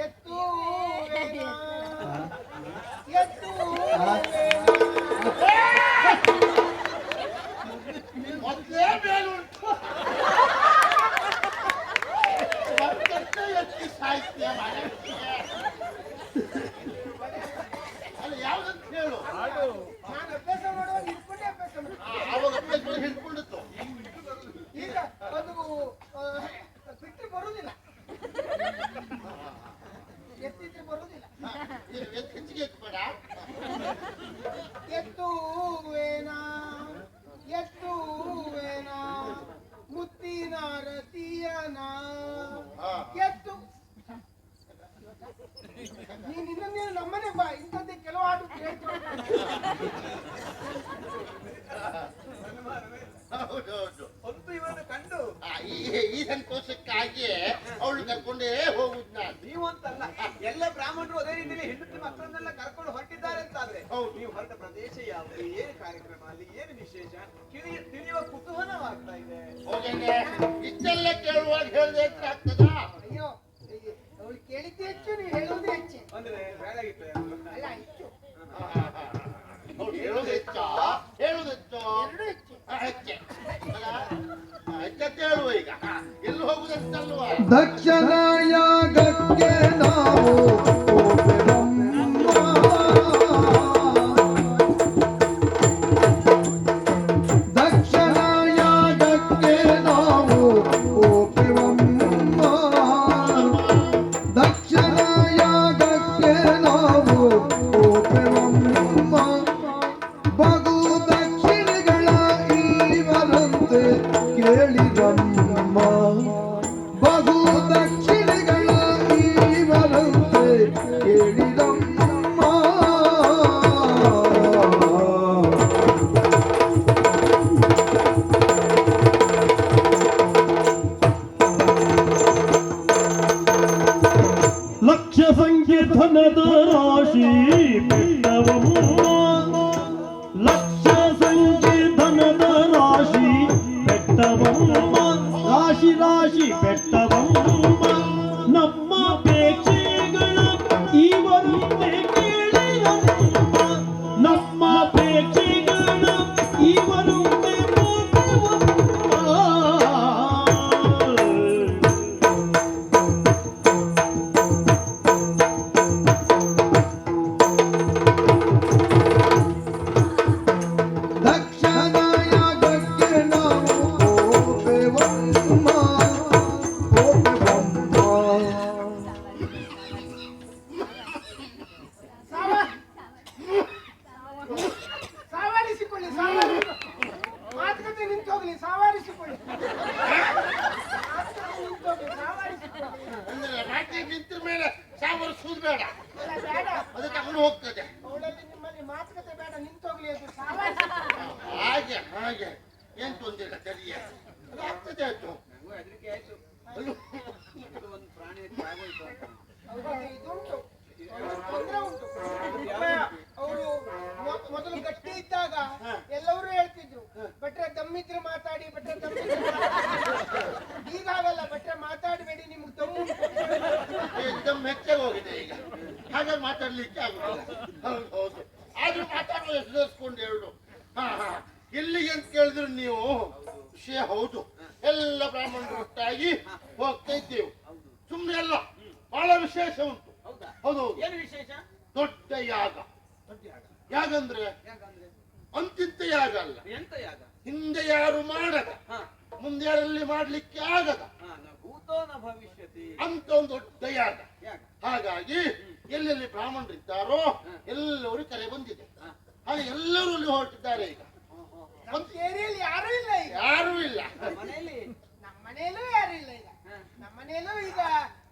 ಎತ್ತುವೇನ ಮೊದಲೇ ಬೇಲುಂಟು ಎತ್ತಿ ಸಾಹಿತ್ಯ ಅಲ್ಲ ಯಾವ್ದಂತ ಹೇಳು ನಾನು ಅಭ್ಯಾಸ ಮಾಡುವಾಗ ಹಿಡ್ಕೊಂಡೆ ಅಭ್ಯಾಸ ಮಾಡಿ ಅವಾಗ ಅಭ್ಯಾಸ ಹಿಡ್ಕೊಂಡಿತ್ತು ಈಗ ಅದು ಬಿಟ್ಟು ಬರುವುದಿಲ್ಲ ಎತ್ತಿದ್ರೆ ಬರುವುದಿಲ್ಲ ಹೆಚ್ಚಿಗೆ ಎತ್ಬೇಡ ಎತ್ತುವೇನ ಮುತ್ತಿನ ರತಿಯನ ಎತ್ತು ನೀನ್ ಇನ್ನೊಂದು ನಮ್ಮನೆ ಬಾ ಇಂಥದ್ದೇ ಕೆಲವು ಹಾಡು ಹೌದೌದು ಒಂದು ಇವನು ಕಂಡು ಈ ಸಂತೋಷಕ್ಕಾಗಿ ಅವಳು ಕರ್ಕೊಂಡೇ ಹೋಗುದು ನಾನು ನೀವಂತಲ್ಲ ಎಲ್ಲ ಬ್ರಾಹ್ಮಣರು ಅದೇ ರೀತಿಯಲ್ಲಿ ಹೆಂಡತಿ ಮಕ್ಕಳನ್ನೆಲ್ಲ ಕರ್ಕೊಂಡು ಹೊರಟಿದ್ದಾರೆ ಅಂತಾದ್ರೆ ನೀವು ಹೊರಟ ಪ್ರದೇಶ ಯಾವುದು, ಏನು ಕಾರ್ಯಕ್ರಮ, ಅಲ್ಲಿ ಏನು ವಿಶೇಷ ತಿಳಿಯುವ ಕುತೂಹಲವಾಗ್ತಾ ಇದೆ. ಹೋಗೇನೆ ಇಷ್ಟೆಲ್ಲ ಕೇಳುವಾಗ ಹೇಳ್ದೆ ಆಗ್ತದ? ಅಯ್ಯೋ ಅವಳು ಕೇಳಿದ್ದೆ ಹೆಚ್ಚು, ನೀವು ಹೇಳುವುದೇ ಹೆಚ್ಚು. ಅಂದ್ರೆ ಬೇಡಾಗಿತ್ತು ಅಲ್ಲ ಹೆಚ್ಚು ಅವ್ಳು ಹೇಳೋದು ಹೆಚ್ಚ ಹೇಳುದು ಹೆಚ್ಚು ಎರಡು ಹೆಚ್ಚು ಹೆಚ್ಚೆ ಹೆಚ್ಚತ್ತೆ ಹೇಳುವ ಈಗ ಎಲ್ಲಿ ಹೋಗುದಂತಲ್ವಾ ದಕ್ಷಿಣ ಯಾಗಕ್ಕೆ ನಾವು ದಕ್ಷಿಣ ಯಾಗಕ್ಕೆ ನಾವು ಹೋಗುವಮ್ಮ ದಕ್ಷಿಣ ಯಾಗಕ್ಕೆ ನಾವು ಹೋಗುವಮ್ಮ ಬಗು ದಕ್ಷಿಣಗಳ ಈವರಂತೆ ಕೇಳಿದಮ್ಮ ಬಹು ದಕ್ಷಿಣಗಳ ಈವರಂತೆ ಕೇಳಿದಮ್ಮ ಲಕ್ಷ ಸಂಕೀರ್ತನದ ರಾಶಿ ಬೆಟ್ಟವಮ್ಮ ಲಕ್ಷ ಸಂಕೀರ್ತನದ ರಾಶಿ ಬೆಟ್ಟವಮ್ಮ ರಾಶಿ ರಾಶಿ ಬೆಟ್ಟವಮ್ಮ ನಮ್ಮ ಅಪೇಕ್ಷೆಗಳ ಇವರಂತೆ ಕೇಳಿದಮ್ಮ ನಮ್ಮ ಅಪೇಕ್ಷೆಗಳ ಇವರಂತೆ ದಕ್ಷಿಣ ಯಾಗಕ್ಕೆ ನಾವು ಹೋಗುವಮ್ಮ ಸಾವಾರಿಸಿಕೊಳ್ಳಿ ಮಾತುಕತೆ ನಿಂತೋಗ್ಲಿ ಸಾವಾರಿಸಿಕೊಳ್ಳಿ ಸಾವಾರಿಸಿಕೊಳ್ಳಿ ಅಂದ್ರೆ ರಾತ್ರಿ ನಿಂತ ಮೇಲೆ ಸಾಂಬಾರು ಸೂದ್ ಬೇಡ ಅಲ್ಲ ಬೇಡ ಅದು ತಗೊಂಡು ಹೋಗ್ತದೆ ಅವಳಲ್ಲಿ ನಿಮ್ಮಲ್ಲಿ ಮಾತುಕತೆ ಬೇಡ ನಿಂತೋಗ್ಲಿ ಅದು ಸಾವಾರಿಸಿಕೊಳ್ಳಿ ಹಾಗೆ ಹಾಗೆ ಏನ್ ತೊಂದಿಲ್ಲ ಸರಿಯ ಅದು ಆಗ್ತದೆ ಆಯ್ತು ನಂಗೂ ಹೆದರಿಕೆ ಆಯ್ತು. ಇದು ಒಂದು ಪ್ರಾಣಿ ಹತ್ಯೆ ಆಗೋಯ್ತು ಅಂತ. ಹೌದು, ಇದುಂಟು ತೊಂದ್ರೆ ಉಂಟು ಅವರು ಮೊದಲು ಗಟ್ಟಿ ಇದ್ದಾಗ ಎಲ್ಲರೂ ಹೇಳ್ತಿದ್ರು ಭಟ್ರೆ ದಮ್ಮಿದ್ರೆ ಮಾತಾಡಿ ಭಟ್ರೆ ದಮ್ಮಿದ್ರೆ ಮಾತಾಡಿ. ಈಗ ಆಗಲ್ಲ ಭಟ್ರೆ ಮಾತಾಡಬೇಡಿ ನಿಮ್ಗೆ ದಮ್ಮು एकदम ಹೆಚ್ಚಾಗಿ ಹೋಗಿದೆ ಈಗ ಹಾಗಾಗಿ ಮಾತಾಡ್ಲಿಕ್ಕೆ ಆಗುದಿಲ್ಲ ಹೌದು ಹೌದು ಆದ್ರೂ ಮಾತಾಡುವ ಎದುರಿಸ್ಕೊಂಡು ಎರಡು ಎಲ್ಲಿಗೆ ಅಂತ ಕೇಳಿದ್ರು ನೀವು ವಿಷಯ ಹೌದು ಎಲ್ಲ ಬ್ರಾಹ್ಮಣರು ಒಟ್ಟಾಗಿ ಹೋಗ್ತಾ ಇದ್ದೇವೆ ಸುಮ್ಮನೆ ಅಲ್ಲ ಬಹಳ ವಿಶೇಷ ಉಂಟು ಹೌದಾ? ಹೌದು ಏನು ವಿಶೇಷ? ದೊಡ್ಡ ಯಾಗ ಯಾಗಂದ್ರೆ ಯಾಕಂದ್ರೆ ಅಂತಿಂತ ಯಾಗ ಅಲ್ಲ ಎಂತ ಯಾಗ? ಹಿಂದೆ ಯಾರು ಮಾಡದ ಹಾ ಮುಂದೆ ಯಾರಲ್ಲಿ ಮಾಡ್ಲಿಕ್ಕೆ ಆಗದ ಹಾ ನ ಭೂತೋ ನ ಭವಿಷ್ಯತಿ ಅಂತ ಒಂದು ದೊಡ್ಡ ಯಾಗ ಯಾಗ. ಹಾಗಾಗಿ ಎಲ್ಲೆಲ್ಲಿ ಬ್ರಾಹ್ಮಣರಿದ್ದಾರೋ ಎಲ್ಲರೂ ಕರೆ ಬಂದಿದೆ ಹಾಗೆ ಎಲ್ಲರೂ ಅಲ್ಲಿ ಹೊರಟಿದ್ದಾರೆ ಈಗ ನಮ್ಮ ಏರಿಯಲ್ಲಿ ಯಾರೂ ಇಲ್ಲ ಈಗ ಯಾರೂ ಇಲ್ಲ ಮನೆಯಲ್ಲಿ ನಮ್ಮ ಮನೆಯಲ್ಲೂ ಯಾರು ಇಲ್ಲ ಈಗ ನಮ್ಮ ಮನೆಯಲ್ಲೂ ಈಗ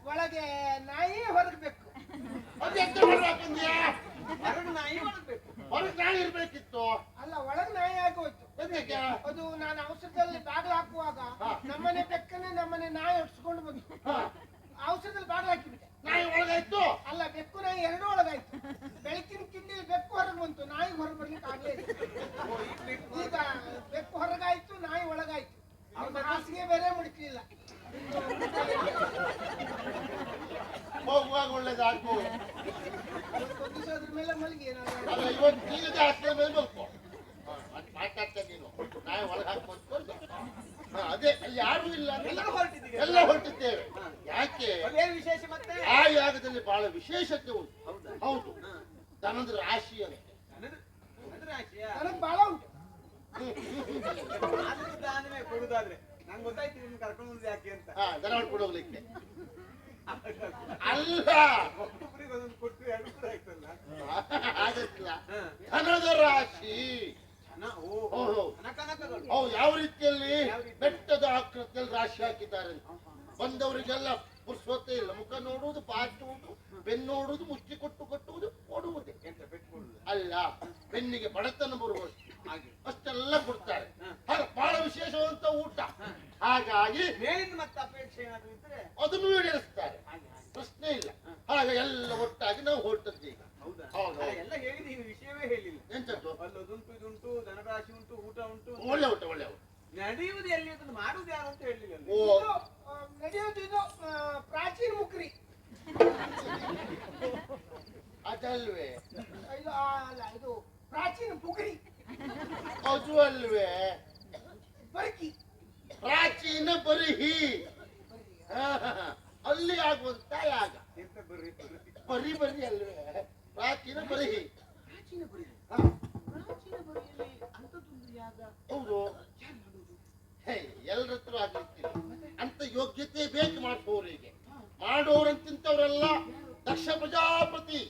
ಒಳಗೆ ನಾಯಿ ಹೊರಗಬೇಕು ಅದೆಂತ ಮಾಡ್ಬೇಕಂದ್ಯಾ ಹೊರಗೆ ನಾಯಿ ಒಳಗ್ಬೇಕು. ಹೊರಗೆ ನಾಯಿ ಇರ್ಬೇಕಿತ್ತು ಅಲ್ಲ ಒಳಗೆ ನಾಯಿ ಆಗೋಯ್ತು ಅದಕ್ಕೆ ಅದು ನಾನು ಔಷಧದಲ್ಲಿ ಬಾಗಿಲು ಹಾಕುವಾಗ ನಮ್ಮನೆ ಬೆಕ್ಕನೆ ನಮ್ಮನೆ ನಾಯಿ ಹೊಡ್ಸ್ಕೊಂಡು ಬಂತು ಔಷಧದಲ್ಲಿ ಬಾಗಿಲು ಹಾಕಿಬಿಟ್ಟೆ ನಾಯಿ ಒಳಗಾಯ್ತು ಅಲ್ಲ ಬೆಕ್ಕು ನಾಯಿ ಎರಡೂ ಒಳಗಾಯ್ತು ಬೆಳಕಿನ ಕಿಂಡಿಲಿ ಬೆಕ್ಕು ಹೊರಗೆ ಬಂತು ನಾಯಿ ಹೊರಗೆ ಬರ್ಲಿಕ್ಕೆ ಆಗ್ಲೇ ಇಲ್ಲ. ಈಗ ಬೆಕ್ಕು ಹೊರಗಾಯ್ತು ನಾಯಿ ಒಳಗಾಯ್ತು ಹಾಸಿಗೆ ಬೇರೆ ಮುಡುಕಲಿಲ್ಲ ಹೋಗುವಾಗ ಒಳ್ಳೇದಾಗ್ಬೋದು. ಒಂದು ದಿವಸ ಅದ್ರ ಮೇಲೆ ಮಲಗಿ ಏನಾದ್ರು ಅಲ್ಲ, ಇವತ್ತು ಈಗ ಜಾಸ್ತಿ ಮೇಲೆ ಮಲ್ಕೋ. ಮಾತಾಡ್ತಾ ನೀನು ನಾಯಿ ಒಳಗೆ ಹಾಕೊಂಡು ಅದೇ ಅಲ್ಲಿ ಯಾರು ಇಲ್ಲ, ಎಲ್ಲರೂ ಹೊರಟಿದ್ದೀವಿ. ಎಲ್ಲ ಹೊರಟಿದ್ದೇವೆ. ಯಾಕೆ ಅದೇನು ವಿಶೇಷ ಮತ್ತೆ? ಆ ಯಾಗದಲ್ಲಿ ಬಹಳ ವಿಶೇಷತೆ ಉಂಟು. ಹೌದಾ? ಹೌದು, ದನದ ರಾಶಿ ಅಂತ. ಅಂದ್ರೆ ಆಶಯ ನನಗೆ ಬಾಳ ಉಂಟು. ಆದ್ರೂ ದಾನವೇ ಕೊಡುದಾದ್ರೆ ನಂಗೆ ಗೊತ್ತಾಯ್ತು ನಿಮ್ಗೆ ಕರ್ಕೊಂಡು ಬಂದು ಯಾಕೆ ಅಂತ. ದನ ಹೊಡ್ಕೊಂಡು ಹೋಗ್ಲಿಕ್ಕೆ ಅಲ್ಲ, ಒಬ್ಬೊಬ್ಬರಿಗೆ ಒಂದೊಂದು ಕೊಟ್ಟು ಎರಡು ಕೂಡ ಆಯ್ತಲ್ಲ. ಆಗತ್ತಿಲ್ಲ. ದನದ ರಾಶಿ ಅವು ಯಾವ ರೀತಿಯಲ್ಲಿ ಬೆಟ್ಟದ ಆಕೃತಿಯಲ್ಲಿ ರಾಶಿ ಹಾಕಿದ್ದಾರೆ. ಬಂದವರಿಗೆಲ್ಲ ಪುರ್ಸೊತ್ತೇ ಇಲ್ಲ. ಮುಖ ನೋಡುವುದು, ಬಾಚುವುದು, ಬೆನ್ನು ನೋಡುವುದು, ಮುಚ್ಚಿ ಕೊಟ್ಟು ಕಟ್ಟುವುದು, ಓಡುವುದೇ. ಅಲ್ಲ, ಬೆನ್ನಿಗೆ ಬಡತನ ಬರುವಷ್ಟು ಅಷ್ಟೆಲ್ಲ ಕೊಡ್ತಾರೆ. ಬಹಳ ವಿಶೇಷವಂತ ಊಟ. ಹಾಗಾಗಿ ಮೇಲಿಂದ ಮತ್ತೆ ಅಪೇಕ್ಷೆ ಏನಾದ್ರು ಇದ್ರೆ ಅದನ್ನು ಈಡೇರಿಸ್ತಾರೆ, ಪ್ರಶ್ನೆ ಇಲ್ಲ. ಹಾಗೆ ಎಲ್ಲ ಒಟ್ಟಾಗಿ ನಾವು ಹೊರಟದ್ದೀಗ. ಹೌದಾ? ಹೌದು. ಎಲ್ಲ ಹೇಳಿದೀವಿ, ವಿಷಯವೇ ಹೇಳಿಲ್ಲ. ಎಂತದ್ದು? ಅಲ್ಲದುಂಟು, ಇದುಂಟು, ಧನರಾಶಿ ಉಂಟು, ಊಟ ಉಂಟು. ಒಳ್ಳೆ ಊಟ, ಒಳ್ಳೆ ಊಟ. ನಡೆಯುವುದು ಎಲ್ಲಿ, ಅದನ್ನು ಮಾಡುವುದು ಯಾರು ಅಂತ ಹೇಳಿಲ್ಲ. ಓ, ಇದು, ನಡೆಯೋದು ಇದು ಪ್ರಾಚೀನ ಮುಕ್ರಿ. ಅದಲ್ವೇ? ಇದು ಅಲ್ಲ, ಇದು ಪ್ರಾಚೀನ ಪುಗರಿ. ಅದು ಅಲ್ವೇ? ಬರ್ಕಿ. ಪ್ರಾಚೀನ ಬರಿಹಿ. ಅಲ್ಲಿ ಆಗುವಂತ ಯಾಗ ಎಂತ ಬರ್ರಿ ಬರಿ ಬರಿ ಅಲ್ವೇ? ಪ್ರಾಚೀನ ಬರಿಹಿ. ಪ್ರಾಚೀನ ಬರಿ. ಹಾ, ಪ್ರಾಚೀನ ಬರಿಯಲ್ಲಿ ಅಂತದೊಂದು ಯಾಗ. ಹೌದು. ಎಲ್ಲರ ಹತ್ರ ಆಗಿರ್ತೀವಿ ಅಂತ ಯೋಗ್ಯತೆ ಬೇಕು ಮಾಡಿಸೋರಿಗೆ. ಮಾಡೋರಂತಿಂತವರೆಲ್ಲ ದಕ್ಷ ಪ್ರಜಾಪತಿ,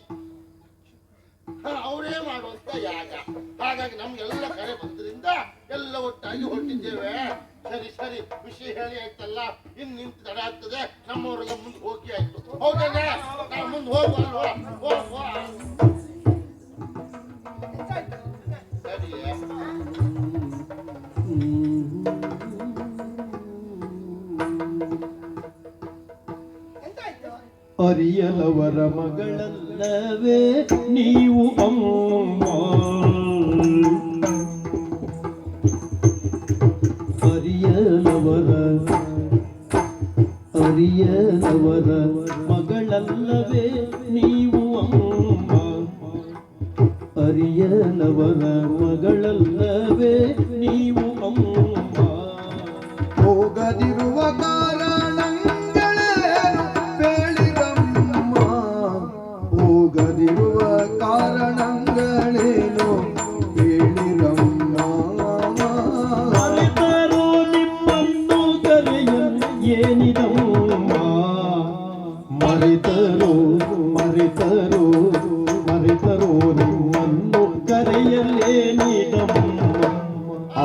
ಅವರೇ ಮಾಡುವಂತ ಯಾಗ. ಹಾಗಾಗಿ ನಮ್ಗೆಲ್ಲ ಕರೆ ಬಂದ್ರಿಂದ ಎಲ್ಲ ಒಟ್ಟಾಗಿ ಹೊರಟಿದ್ದೇವೆ. ಸರಿ ಸರಿ, ವಿಷಯ ಹೇಳಿ ಆಯ್ತಲ್ಲ, ನಿಂತು ತಡ ಆಗ್ತದೆ. ನಮ್ಮವರೆಲ್ಲ ಮುಂದೆ ಹೋಗಿ ಆಯ್ತು. ಹೌದಲ್ಲ, ನಾವು ಮುಂದೆ ಹೋಗುವಲ್ವಾ? ಹೋಗುವ. ಸರಿಯೇ? ಎಂತಾಯ್ತು? ಅರಿಯಲವರ ಮಗಳಲ್ಲವೇ ನೀವು ಅಮ್ಮ. ಅರಿಯಲವರ ಮಗಳಲ್ಲವೇ ನೀವು ಅಮ್ಮ. ಅರಿಯಲವರ ಮಗಳಲ್ಲವೇ ನೀವು ಅಮ್ಮ. ಹೋಗದಿರುವ ಕಾರಣಗಳೇನು ಬೇಳಿರಮ್ಮ. ಹೋಗದಿರುವ ಕಾರಣಗಳೇನು ಬೇಳಿರಮ್ಮ. ಮರೆತರೋ ನಿಮ್ಮನ್ನು ಕರೆಯಲು ಏನಿದಮ್ಮ. ಮರೆತರೋ ಮರೆತರೋ ಮರೆತರೋ ನಿಮ್ಮನ್ನು ಕರೆಯಲೇನಿದಮ್ಮ.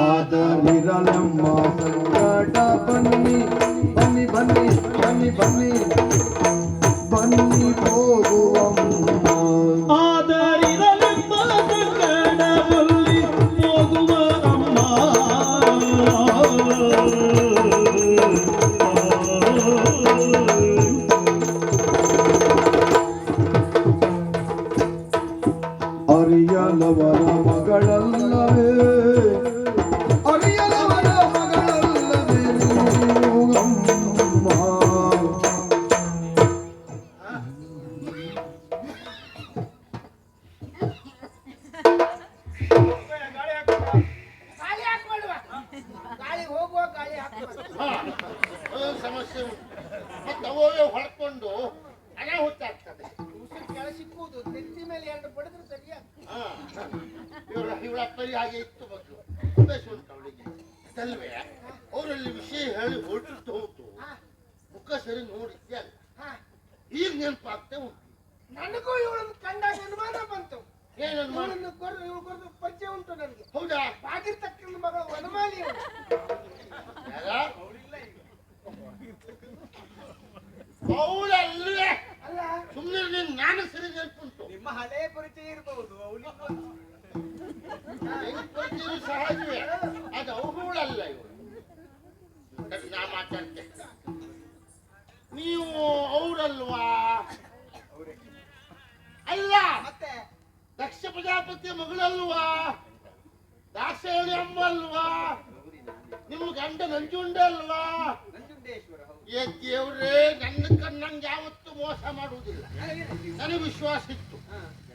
ಆದರಿರಲಮ್ಮ ಸಂಕಟ ಬನ್ನಿ ಬನ್ನಿ ಬನ್ನಿ ಬನ್ನಿ ಬನ್ನಿ ಬನ್ನಿ ಹೋಗುವಮ್ಮ. ಆದರಿರಲೆಂಬ ಸಂಗಡದಲ್ಲಿ ಹೋಗುವ ಅಮ್ಮ. ಅರಿಯಲವರ ಮಗಳಲ್ಲವೇ ಅರಿಯಲವರ ಮಗಳಲ್ಲವೇ ನೀವು ಅಮ್ಮ. ಗಾಳಿ ಹಾಕ್ಬೇಡುವ. ಗಾಳಿ ಹೋಗುವ, ಗಾಳಿ ಹಾಕ್ಬೇಡ. ಅದೊಂದು ಸಮಸ್ಯೆ ಉಂಟು. ಮತ್ತೆ ಅವೇ ಹೊಡ್ಕೊಂಡು ಅನಾಹುತಾಗ್ತದೆ. ಉಸಿರು ಕೆಳ ಸಿಕ್ಕುವುದು. ನೆತ್ತಿ ಮೇಲೆ ಎರಡು ಪಡೆದ್ರೆ ಸರಿಯಾ? ಇವಳ ಅಪ್ಪರಿ ಹಾಗೆ ಇತ್ತು ಮಕ್ಕಳು. ಬೇಸ್ ಉಂಟು ಅವಳಿಗೆ. ಅಲ್ವೇ? ಅವರಲ್ಲಿ ವಿಷಯ ಹೇಳಿ ಹೊರಟಿದ್ದು ಹೌದು. ಮುಖ ಸರಿ ನೋಡಿದ್ದೆ ಅಲ್ಲ. ಈಗ ನೆನಪಾಗ್ತೇ ಉಂಟು. ನನಗೂ ಇವಳನ್ನು ಕಂಡಾಗ ಅನುಮಾನ ಬಂತು. ಏನನ್ನು ಮಾಡಿ? ಇವಳು ಕೊರದು ಪರಿಚಯ ಉಂಟು ನನಗೆ. ಹೌದಾ? ಬಾಗಿರ್ತಕ್ಕಂಥ ಮಗಳು ವನಮಾಲಿ ಅವಳು. ಯಾರ? ಅವಳಲ್ಲೇ. ಅಲ್ಲ, ಸುಮ್ಮನೆ ನೀನು ನಾನು ಸರಿ ನೆನಪುಂಟು. ನಿಮ್ಮ ಹಳೆ ಪರಿಚಯ ಇರಬಹುದು. ಅವಳಿಗೆ ಹೆಂಗ್ ಸಹಜವೇ. ಅದು ಅವಳಲ್ಲ ಇವಳು. ನಾ ಮಾತಾಡ್ತೇನೆ. ನೀವು ಅವರಲ್ವಾ? ಅವರೇ. ಅಲ್ಲ, ಮತ್ತೆ ದಕ್ಷ ಪ್ರಜಾಪತಿಯ ಮಗಳಲ್ವಾ? ದಾಕ್ಷಾಯಣಿ ಅಮ್ಮ ಅಲ್ವಾ? ನಿಮ್ಮ ಗಂಡ ನಂಜುಂಡ ಅಲ್ವಾ? ನಂಜುಂಡ ನಂಜುಂಡೇಶ್ವರ ಹೌದು. ಏ ದೇವ್ರೇ, ನನ್ನ ಕಣ್ಣಂಗೆ ಯಾವತ್ತೂ ಮೋಸ ಮಾಡುವುದಿಲ್ಲ. ನನಗೆ ವಿಶ್ವಾಸ ಇತ್ತು.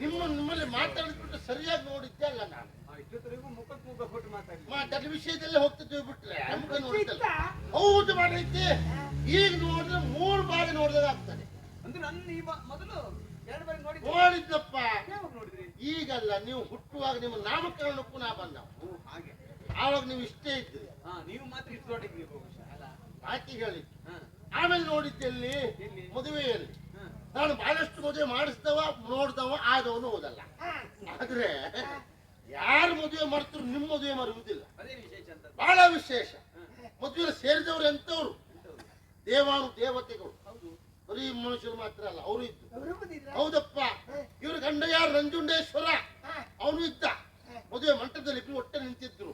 ನಿಮ್ಮಲ್ಲಿ ಮಾತಾಡಿದ್ಬಿಟ್ಟು ಸರಿಯಾಗಿ ನೋಡಿದ್ದೆ ಅಲ್ಲ ನಾನು. ಇಷ್ಟೊತ್ತರೆಗೂ ಮುಖಕ್ಕೆ ಮುಖ ಕೊಟ್ಟು ಮಾತಾಡಿದ ವಿಷಯದಲ್ಲೇ ಹೋಗ್ತಿದ್ವಿ ಬಿಟ್ರೆ ಮುಖ ನೋಡಿದ್ದಲ್ಲ. ಹೌದು ಮಾಡೈತಿ. ಈಗ ನೋಡಿದ್ರೆ 3 ಬಾರಿ ನೋಡಿದಾಗ ಆಗ್ತದೆ. ಅಂದ್ರೆ ನನ್ನ ಈ ಮೊದಲು 2 ಬಾರಿ ನೋಡಿದ್ದಪ್ಪ. ನೋಡಿದ್ರಿ? ಈಗಲ್ಲ, ನೀವು ಹುಟ್ಟುವಾಗ ನಿಮ್ಮ ನಾಮಕರಣಕ್ಕೂ ನಾ ಬಂದವು. ಹಾಗೆ ಆವಾಗ ನೀವು ಇಷ್ಟೇ ಇದ್ರಿ. ನೀವು ಮಾತ್ರ ಇಷ್ಟು ದೊಡ್ಡಕ್ಕೆ ಬಾಕಿ ಹೇಳಿ. ಆಮೇಲೆ ನೋಡಿದ್ದೆಲ್ಲಿ? ಮದುವೆಯಲ್ಲಿ. ನಾನು ಬಹಳಷ್ಟು ಮದುವೆ ಮಾಡಿಸ್ದವ, ನೋಡ್ದವ, ಆದವನು ಹೋದಲ್ಲ. ಆದ್ರೆ ಯಾರು ಮದುವೆ ಮಾಡ್ತಾರೆ ನಿಮ್ಮ ಮದುವೆ ಮರುವುದಿಲ್ಲ. ಅದೇ ವಿಶೇಷ ಅಂತ. ಬಹಳ ವಿಶೇಷ. ಮದುವೆ ಸೇರಿದವರು ಎಂತವ್ರು? ದೇವಾನು ದೇವತೆಗಳು. ಬರೀ ಮನುಷ್ಯರು ಮಾತ್ರ ಅಲ್ಲ, ಅವರು ಇದ್ದು. ಹೌದಪ್ಪ. ಇವ್ರ ಗಂಡ ಯಾರು? ನಂಜುಂಡೇಶ್ವರ. ಅವನು ಇದ್ದ. ಮದುವೆ ಮಂಟಪದಲ್ಲಿ ಇಬ್ರು ಒಟ್ಟೆ ನಿಂತಿದ್ರು.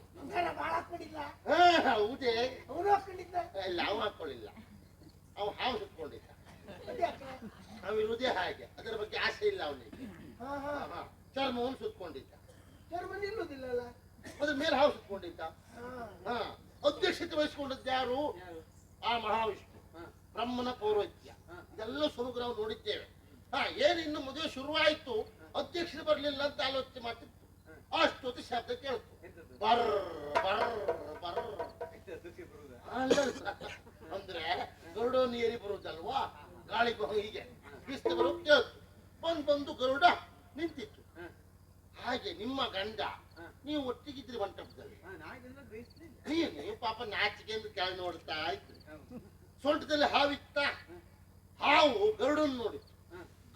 ಹೌದೇ? ಇಲ್ಲ, ಅವ ಹಾಕೊಳ್ಳಿಲ್ಲ. ಅವ ಹಾವು ಸುತ್ಕೊಂಡಿದ್ದ. ಅವ ಇರುವುದೇ ಹಾಗೆ. ಅದರ ಬಗ್ಗೆ ಆಸೆ ಇಲ್ಲ ಅವನಿಗೆ. ಚರ್ಮವನ್ನು ಸುತ್ಕೊಂಡಿದ್ದ. ಅದ್ರ ಮೇಲೆ ಹಾವು ಸುತ್ಕೊಂಡಿದ್ದ. ಅಧ್ಯಕ್ಷತೆ ವಹಿಸಿಕೊಂಡದ್ದು ಯಾರು? ಆ ಮಹಾವಿಷ್ಣು, ಬ್ರಹ್ಮನ ಪೌರೋಹಿತ್ಯ. ಇದೆಲ್ಲ ಸ್ವರ್ಗ ನಾವು ನೋಡಿದ್ದೇವೆ. ಏನು ಇನ್ನು ಮದುವೆ ಶುರುವಾಯಿತು, ಅಧ್ಯಕ್ಷತೆ ಬರಲಿಲ್ಲ ಅಂತ ಆಲೋಚನೆ ಮಾಡ್ತಿತ್ತು. ಅಷ್ಟೊತ್ತು ಶಬ್ದ ಕೇಳ್ತು. ಬರ್ರ ಬರ್ರ ಬರ್ರ ಅಂದ್ರೆ ಗರುಡ ನೀರಿ ಬರುವುದಲ್ವಾ, ಗಾಳಿ ಹೀಗೆ ಬಿಸ್ತು ಬರೋ ಕೇಳ್ತು. ಬಂದು ಗರುಡ ನಿಂತಿತ್ತು. ಹಾಗೆ ನಿಮ್ಮ ಗಂಡ ನೀವು ಒಟ್ಟಿಗಿದ್ರಿ ಮಂಟಪದಲ್ಲಿ. ನೀವು ಪಾಪ ನಾಚಿಕೆಂದು ಕೆಳಗೆ ನೋಡ್ತಾ ಇದ್ರಿ. ಸೊಂಟದಲ್ಲಿ ಹಾವಿತ್ತ. ಹಾವು ಗರುಡನ್ನು ನೋಡಿತ್ತು,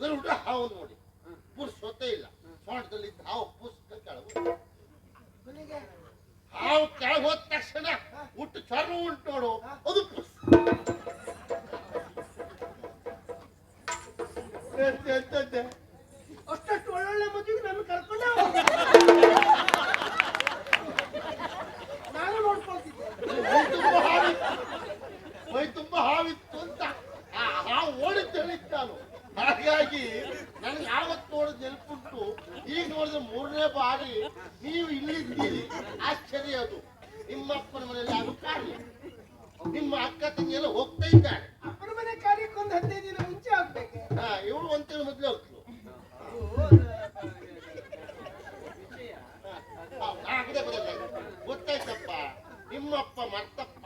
ಗರುಡ ಹಾವು ನೋಡಿ ಪುರ್ಸೊತ್ತೇ ಇಲ್ಲ. ಸೊಂಟದಲ್ಲಿ ಹಾವು ಪುಸ್ತಕ ಕೆಳಗೆ. ಹಾವು ಕೆಳಗೆ ಹೋದ ತಕ್ಷಣ ಹುಟ್ಟು ಚರ್ಮ ಉಂಟು ನೋಡು, ಅದು ಪುಸ್. ಅಷ್ಟಷ್ಟು ಒಳ್ಳೊಳ್ಳೆ ಮದುವೆಗೆ ನನ್ನ ಕರ್ಕೊಂಡ ನಾನು ನೋಡ್ಕೊಳ್ತಿದ್ದೆ. ಮೈ ತುಂಬಾ ಹಾವಿತ್ತು ಅಂತ ಆ ಹಾವು ಓಡಿದ್ದು ಹೇಳಿದ್ದು ನಾನು. ಹಾಗಾಗಿ ನನಗೆ ಯಾವತ್ತು ನೋಡಿದ್ ನೆನಪುಂಟು. ಈಗ ನೋಡಿದ್ರೆ 3ನೇ ಬಾರಿ ನೀವು ಇಲ್ಲಿದ್ದೀರಿ. ಆಶ್ಚರ್ಯ ಅದು. ನಿಮ್ಮ ಅಪ್ಪನ ಮನೆಯಲ್ಲಿ ಅದು ಕಾರ್ಯ. ನಿಮ್ಮ ಅಕ್ಕ ತಂಗಿಯೆಲ್ಲ ಹೋಗ್ತಾ ಇದ್ದಾರೆ. ಅಪ್ಪನ ಮನೆ ಕಾರ್ಯಕ್ಕೆ ಒಂದು 15 ದಿನ ಮುಂಚೆ ಆಗ್ಬೇಕು. ಇವಳು 1 ತಿಂಗಳು ಮೊದಲು ಹೋಗ್ತಳು. ಗೊತ್ತಾಯ್ತಪ್ಪ. ನಿಮ್ಮಪ್ಪ ಮರ್ತಪ್ಪ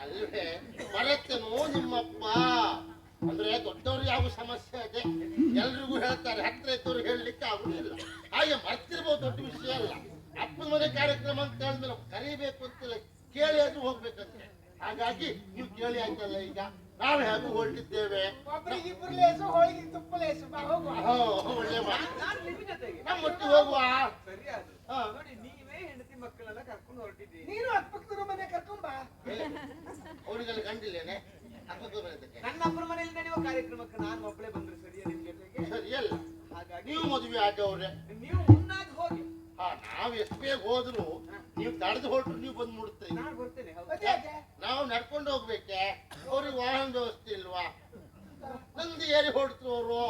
ಅಲ್ವೇ? ಮರೆತೇನು ನಿಮ್ಮಪ್ಪ? ಅಂದ್ರೆ ದೊಡ್ಡವ್ರು ಯಾವ ಸಮಸ್ಯೆ ಇದೆ ಎಲ್ರಿಗೂ ಹೇಳ್ತಾರೆ, ಹತ್ರ ಇದ್ದವ್ರು ಹೇಳಲಿಕ್ಕೆ ಆಗುದಿಲ್ಲ. ಹಾಗೆ ಮರ್ತಿರ್ಬೋದು, ದೊಡ್ಡ ವಿಷಯ ಅಲ್ಲ. ಅಪ್ಪನ ಮನೆ ಕಾರ್ಯಕ್ರಮ ಅಂತ ಹೇಳಿದ್ಮೇಲೆ ಕರೀಬೇಕು ಅಂತಿಲ್ಲ, ಕೇಳಿ ಆದ್ರೂ ಹೋಗ್ಬೇಕಂತೆ. ಹಾಗಾಗಿ ನೀವು ಕೇಳಿ ಆಯ್ತಲ್ಲ. ಈಗ ನಾವು ಹೇಗೂ ಹೊರಟಿದ್ದೇವೆ. ಒಬ್ಬರಿಗಿಬ್ಬರು ಲೇಸು, ಹೋಳಿಗೆ ತುಪ್ಪ ಲೇಸು. ಒಳ್ಳೆ ಮಾತು. ನಾನು ನಿಮ್ಮ ಜೊತೆಗೆ ನಮ್ಮ ಒಟ್ಟಿಗೆ ಹೋಗುವ. ಸರಿ ಅದು. ನೋಡಿ, ನೀವೇ ಹೆಂಡತಿ ಮಕ್ಕಳೆಲ್ಲ ಕರ್ಕೊಂಡು ಹೊರಟಿದ್ದೀರಿ. ನೀನು ಅಕ್ಕಪಕ್ಕದ ಮನೆ ಕರ್ಕೊಂಡ್ ಬಾ. ಅವರಿಗೆಲ್ಲ ಕಂಡಿಲ್ಲೇನೆ? ನನ್ನ ಅಪ್ಪನ ಮನೆಯಲ್ಲಿ ನಡೆಯುವ ಕಾರ್ಯಕ್ರಮಕ್ಕೆ ನಾನು ಒಬ್ಬಳೇ ಬಂದ್ರೆ ಸರಿಯಾ ನಿಮ್ ಜೊತೆಗೆ? ಸರಿಯಲ್ಲ. ಹಾಗಾಗಿ ನೀವು ಮದುವೆ ಆದವ್ರೆ, ನೀವು ಮುನ್ನಾಗಿ ಹೋಗಿ. ನಾವ್ ಎಷ್ಟು ಬೇಗ ಹೋದ್ರು ನೀವು ತಡೆದು ಹೊರಟ್ರು ನೀವು ಬಂದು ಮುಡ್ತೀರಿ. ನಾನು ಬರ್ತೇನೆ. ನಾವು ನಡ್ಕೊಂಡು ಹೋಗ್ಬೇಕೆ? ಅವ್ರಿಗೆ ವಾಹನ ವ್ಯವಸ್ಥೆ ಇಲ್ವಾ? ನಂದು ಏರಿ ಹೊರಡ್ತು ಅವರು.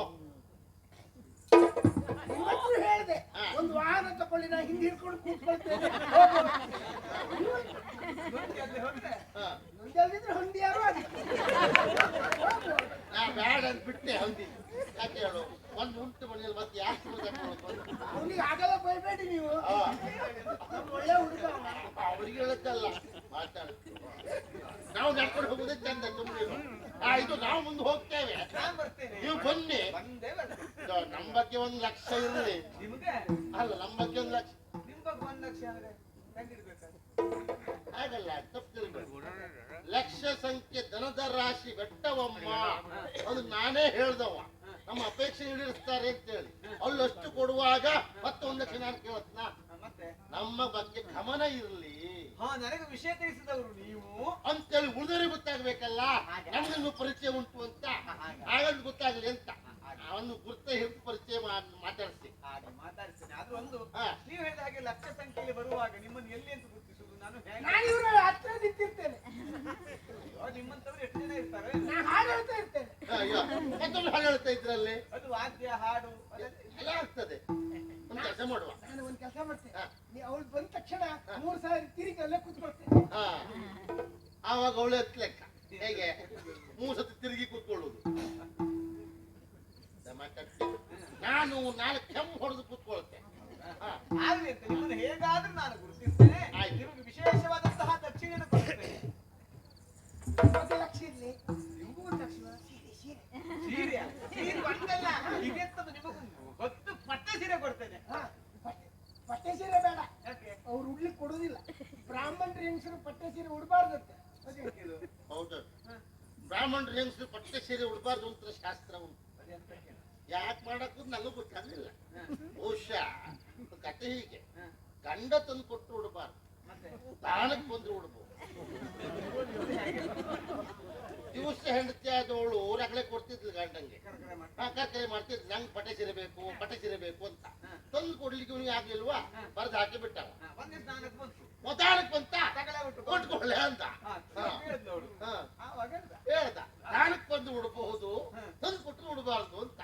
ಹೇಳಿದೆ ಒಂದು ವಾಹನ ತಕೊಳ್ಳಿ, ನಾ ಹಿಂದೆ ಹಿಡ್ಕೊಂಡು ಕೂತ್ಕೊಳ್ತೇನೆ. ಮುಂಜಾನಿದ್ರೆ ಹೊಂದಿ ಯಾರು ನಾ ಬ್ಯಾಡ ಅಂತ ಬಿಟ್ಟೆ. ಹೌದಿ ಯಾಕೆ ಹೇಳು? ಒಂದು ಉಂಟು ಮನೆಯಲ್ಲಿ ಮತ್ತೆ ಯಾಕೆ ಅವನಿಗೆ ಆಗಲ್ಲ, ಬೈಬೇಡಿ ನೀವು. ಒಳ್ಳೆ ಹುಡುಗ. ಅವ್ರಿಗೆ ಹೇಳಕ್ಕಲ್ಲ, ಮಾತಾಡ್ತೀವಿ. ನಾವು ನಡ್ಕೊಂಡು ಹೋಗೋದೇ ಚಂದ. ಸುಮ್ಮನೆ ಇದು ನಾವು ಮುಂದೆ ಹೋಗ್ತೇವೆ. ನಾನು ಬರ್ತೇನೆ. ನೀವು ಬನ್ನಿ. ಬಂದೇ ಬರ್ತೇನೆ. ನಮ್ಮ ಬಗ್ಗೆ 1 ಲಕ್ಷ ಇರಲಿ. ನಿಮ್ಗೆ ಅಲ್ಲ, ನಮ್ಮ ಬಗ್ಗೆ 1 ಲಕ್ಷ. ನಿಮ್ ಬಗ್ಗೆ 1 ಲಕ್ಷ ಅಂದ್ರೆ ಹೆಂಗಿರ್ಬೇಕಾದ್ರೆ ಹಾಗಲ್ಲ, ತಪ್ಪು ತಿಳ್ಬೇಕು. ಲಕ್ಷ ಸಂಖ್ಯೆ ದನದ ರಾಶಿ ಬೆಟ್ಟವಮ್ಮ. ಅದು ನಾನೇ ಹೇಳ್ದವ. ನಮ್ಮ ಅಪೇಕ್ಷೆ ಈಡೇರಿಸ್ತಾರೆ ಅಂತ ಹೇಳಿ ಅಲ್ಲಷ್ಟು ಕೊಡುವಾಗ ಮತ್ತೆ 1 ಲಕ್ಷ ನಾನು ಕೇಳತ್ನ. ಮತ್ತೆ ನಮ್ಮ ಬಗ್ಗೆ ಗಮನ ಇರಲಿ. ನನಗೆ ವಿಷಯ ತಿಳಿಸಿದವರು ನೀವು ಅಂತೇಳಿ ಉಳಿದವರಿಗೆ ಗೊತ್ತಾಗ್ಬೇಕಲ್ಲ, ನಮ್ಗೆ ಪರಿಚಯ ಉಂಟು ಅಂತ. ಹಾಗಂತ ಗೊತ್ತಾಗ್ಲಿ ಅಂತ ಅವನು ಗುರ್ತ ಹಿಡಿದು ಪರಿಚಯ ಮಾತಾಡಿಸಿ. ಹಾಗೆ ಮಾತಾಡ್ತೇನೆ. ಆದ್ರೂ ಒಂದು, ನೀವು ಹೇಳಿದ ಹಾಗೆ ಲಕ್ಷ ಸಂಖ್ಯೆಯಲ್ಲಿ ಬರುವಾಗ ನಿಮ್ಮನ್ನು ಎಲ್ಲಿ ಅಂತ ಗುರುತಿಸುವುದು? ನಾನು ಇವರ ಹತ್ರ ನಿಂತಿರ್ತೇನೆ. ನಿಮ್ಮಂತವ್ರು ಎಷ್ಟು ಜನ ಇರ್ತಾರೆ? ನಾನು ಹಾಡು ಹೇಳ್ತಾ ಇರ್ತೇನೆ. ಮತ್ತೊಮ್ಮೆ ಹಾಡು ಹೇಳ್ತಾ ಇದ್ರಲ್ಲಿ ಅದು ವಾದ್ಯ ಹಾಡು ಎಲ್ಲ ಆಗ್ತದೆ. ಒಂದು ಕೆಲಸ ಮಾಡುವ, ನಾನು ಒಂದು ಕೆಲಸ ಮಾಡ್ತೇನೆ. ಅವಳು ಬಂದ ತಕ್ಷಣ 3 ಸಾವಿರ ತಿರುಗಿ ಅಲ್ಲೇ ಕೂತ್ಕೊಳ್ತೇನೆ. ಆವಾಗ ಅವಳು ಎತ್ತಲೆಕ್ಕ ಹೇಗೆ 3 ಸತಿ ತಿರುಗಿ ಕೂತ್ಕೊಳ್ಳುದು. ಮಾತಾಡ್ತೇನೆ ನಾನು 4 ಕೆಮ್ಮು ಹೊಡೆದು ಕೂತ್ಕೊಳ್ತೇನೆ. ಆಗ್ಲಿ ಅಂತ ನಿಮ್ಮನ್ನು ಹೇಗಾದ್ರೂ ನಾನು ಗುರುತಿಸ್ತೇನೆ. ಆಯ್ತು. ನಿಮಗೆ ವಿಶೇಷವಾದಂತಹ ದಕ್ಷಿಣೆಯನ್ನು ಕೊಡ್ತೇನೆ. ಮತ್ತೆ ಲಕ್ಷ ಇರ್ಲಿ. ನಿಮಗೂ ಒಂದು ಲಕ್ಷ ಸೀರೆ ಸೀರೆ ಬಂದಲ್ಲ ಇದೆಂತದ್ದು ನಿಮಗೂ ಗೊತ್ತು. ಪಟ್ಟೆ ಸೀರೆ ಕೊಡ್ತೇನೆ. ಪಟ್ಟೆ ಸೀರೆ ಬೇಡ, ಯಾಕೆ? ಅವ್ರು ಉಡ್ಲಿಕ್ಕೆ ಕೊಡುದಿಲ್ಲ. ಬ್ರಾಹ್ಮಣರ ಹೆಂಗಸರು ಪಟ್ಟೆ ಸೀರೆ ಉಡಬಾರ್ದಂತೆ. ಅದಕ್ಕೆ ಇದು? ಹೌದು, ಬ್ರಾಹ್ಮಣರು ಹೆಂಗಸರು ಪಟ್ಟೆ ಸೀರೆ ಉಡಬಾರ್ದು ಅಂತ ಶಾಸ್ತ್ರ ಉಂಟು. ಅದೆಂತಕ್ಕೆ? ಯಾಕೆ ಮಾಡಕ್ಕೂ ನನಗೂ ಗೊತ್ತಾಗಲಿಲ್ಲ. ಬಹುಶಃ ಕತೆ ಹೀಗೆ, ಗಂಡ ತಂದು ಕೊಟ್ಟು ಉಡಬಾರ್ದು, ಮತ್ತೆ ದಾನಕ್ಕೆ ಬಂದು ಉಡ್ಬೋದು. ದಿವಸ ಹೆಂಡತಿ ಆದವಳು ರಗಳೆ ಕೊಡ್ತಿದ್ಲು ಗಂಡಂಗೆ, ಕರ್ಕರೆ ಮಾಡಿ. ಕರ್ಕರೆ ಮಾಡ್ತಿದ್ಲು. ನಂಗೆ ಪಟೆ ಸೀರೆ ಬೇಕು ಪಟೆ ಸೀರೆ ಬೇಕು ಅಂತ ತಂದು ಕೊಡ್ಲಿಕ್ಕೆ ಇವನಿಗೆ ಆಗ್ಲಿಲ್ವಾ, ಬರೆದು ಹಾಕಿ ಬಿಟ್ಟವ. ಒಂದೇ ಸ್ನಾನಕ್ಕೆ ಬಂತು. ಮೊದಲಕ್ಕೆ ಬಂತ ತಗಲೇ ಉಂಟು. ಕೊಟ್ಕೊಳ್ಳೆ ಅಂತ ಹೇಳಿದ್ಲು ಅವಳು. ಆವಾಗ ಹೇಳ್ದ. ಹೇಳ್ದ. ದಾನಕ್ಕೆ ಬಂದು ಉಡಬಹುದು, ತಂದು ಕೊಟ್ಟರು ಉಡಬಾರ್ದು ಅಂತ.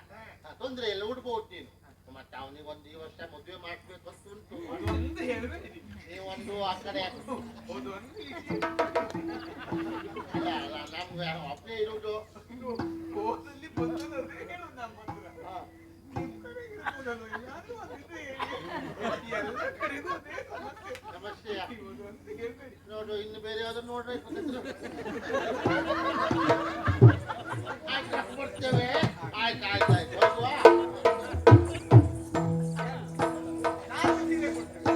ತೊಂದ್ರೆ ಇಲ್ಲ, ಉಡ್ಬಹುದು ನೀನು. ಮತ್ತೆ ಅವನಿಗೆ ಒಂದು ಈ ವರ್ಷ ಮದುವೆ ಮಾಡ್ಬೇಕು ಅಂತ ಉಂಟು. ಒಂದು ಹೇಳ್ಬೇಡಿ ನೀವು. ನೀವೊಂದು ಆ ಕಡೆ ಹೌದು ಒಂದು ಅಲ್ಲ ಅಲ್ಲ ನಮ್ಗೆ ಒಬ್ಬನೇ ಇರುವುದು. ಹೋದಲ್ಲಿ ಬಂದದವ್ರೇ ಹೇಳುದು ನಮ್ಮ ಹತ್ರ. ನಿಮ್ ಕಡೆ ಇರ್ಬೋದಲ್ವ? ಯಾರು ಒಂದು ಇದು ಹೇಳಿ. ಎಲ್ಲ ಕಡೆಗೂ ಅದೇ ಸಮಸ್ಯೆ. ಸಮಸ್ಯೆ ಇವ್ರು ಒಂದು ಹೇಳ್ಬೇಡಿ. ನೋಡು, ಇನ್ನು ಬೇರೆ ಯಾವ್ದು ನೋಡ್ರಿ. ಆಯ್ತು ಕೊಡ್ತೇವೆ. ಆಯ್ತು ಆಯ್ತು ಆಯ್ತು ಹೋಗುವ. ನಾನು ಸೀರೆ ಕೊಡ್ತೇನೆ.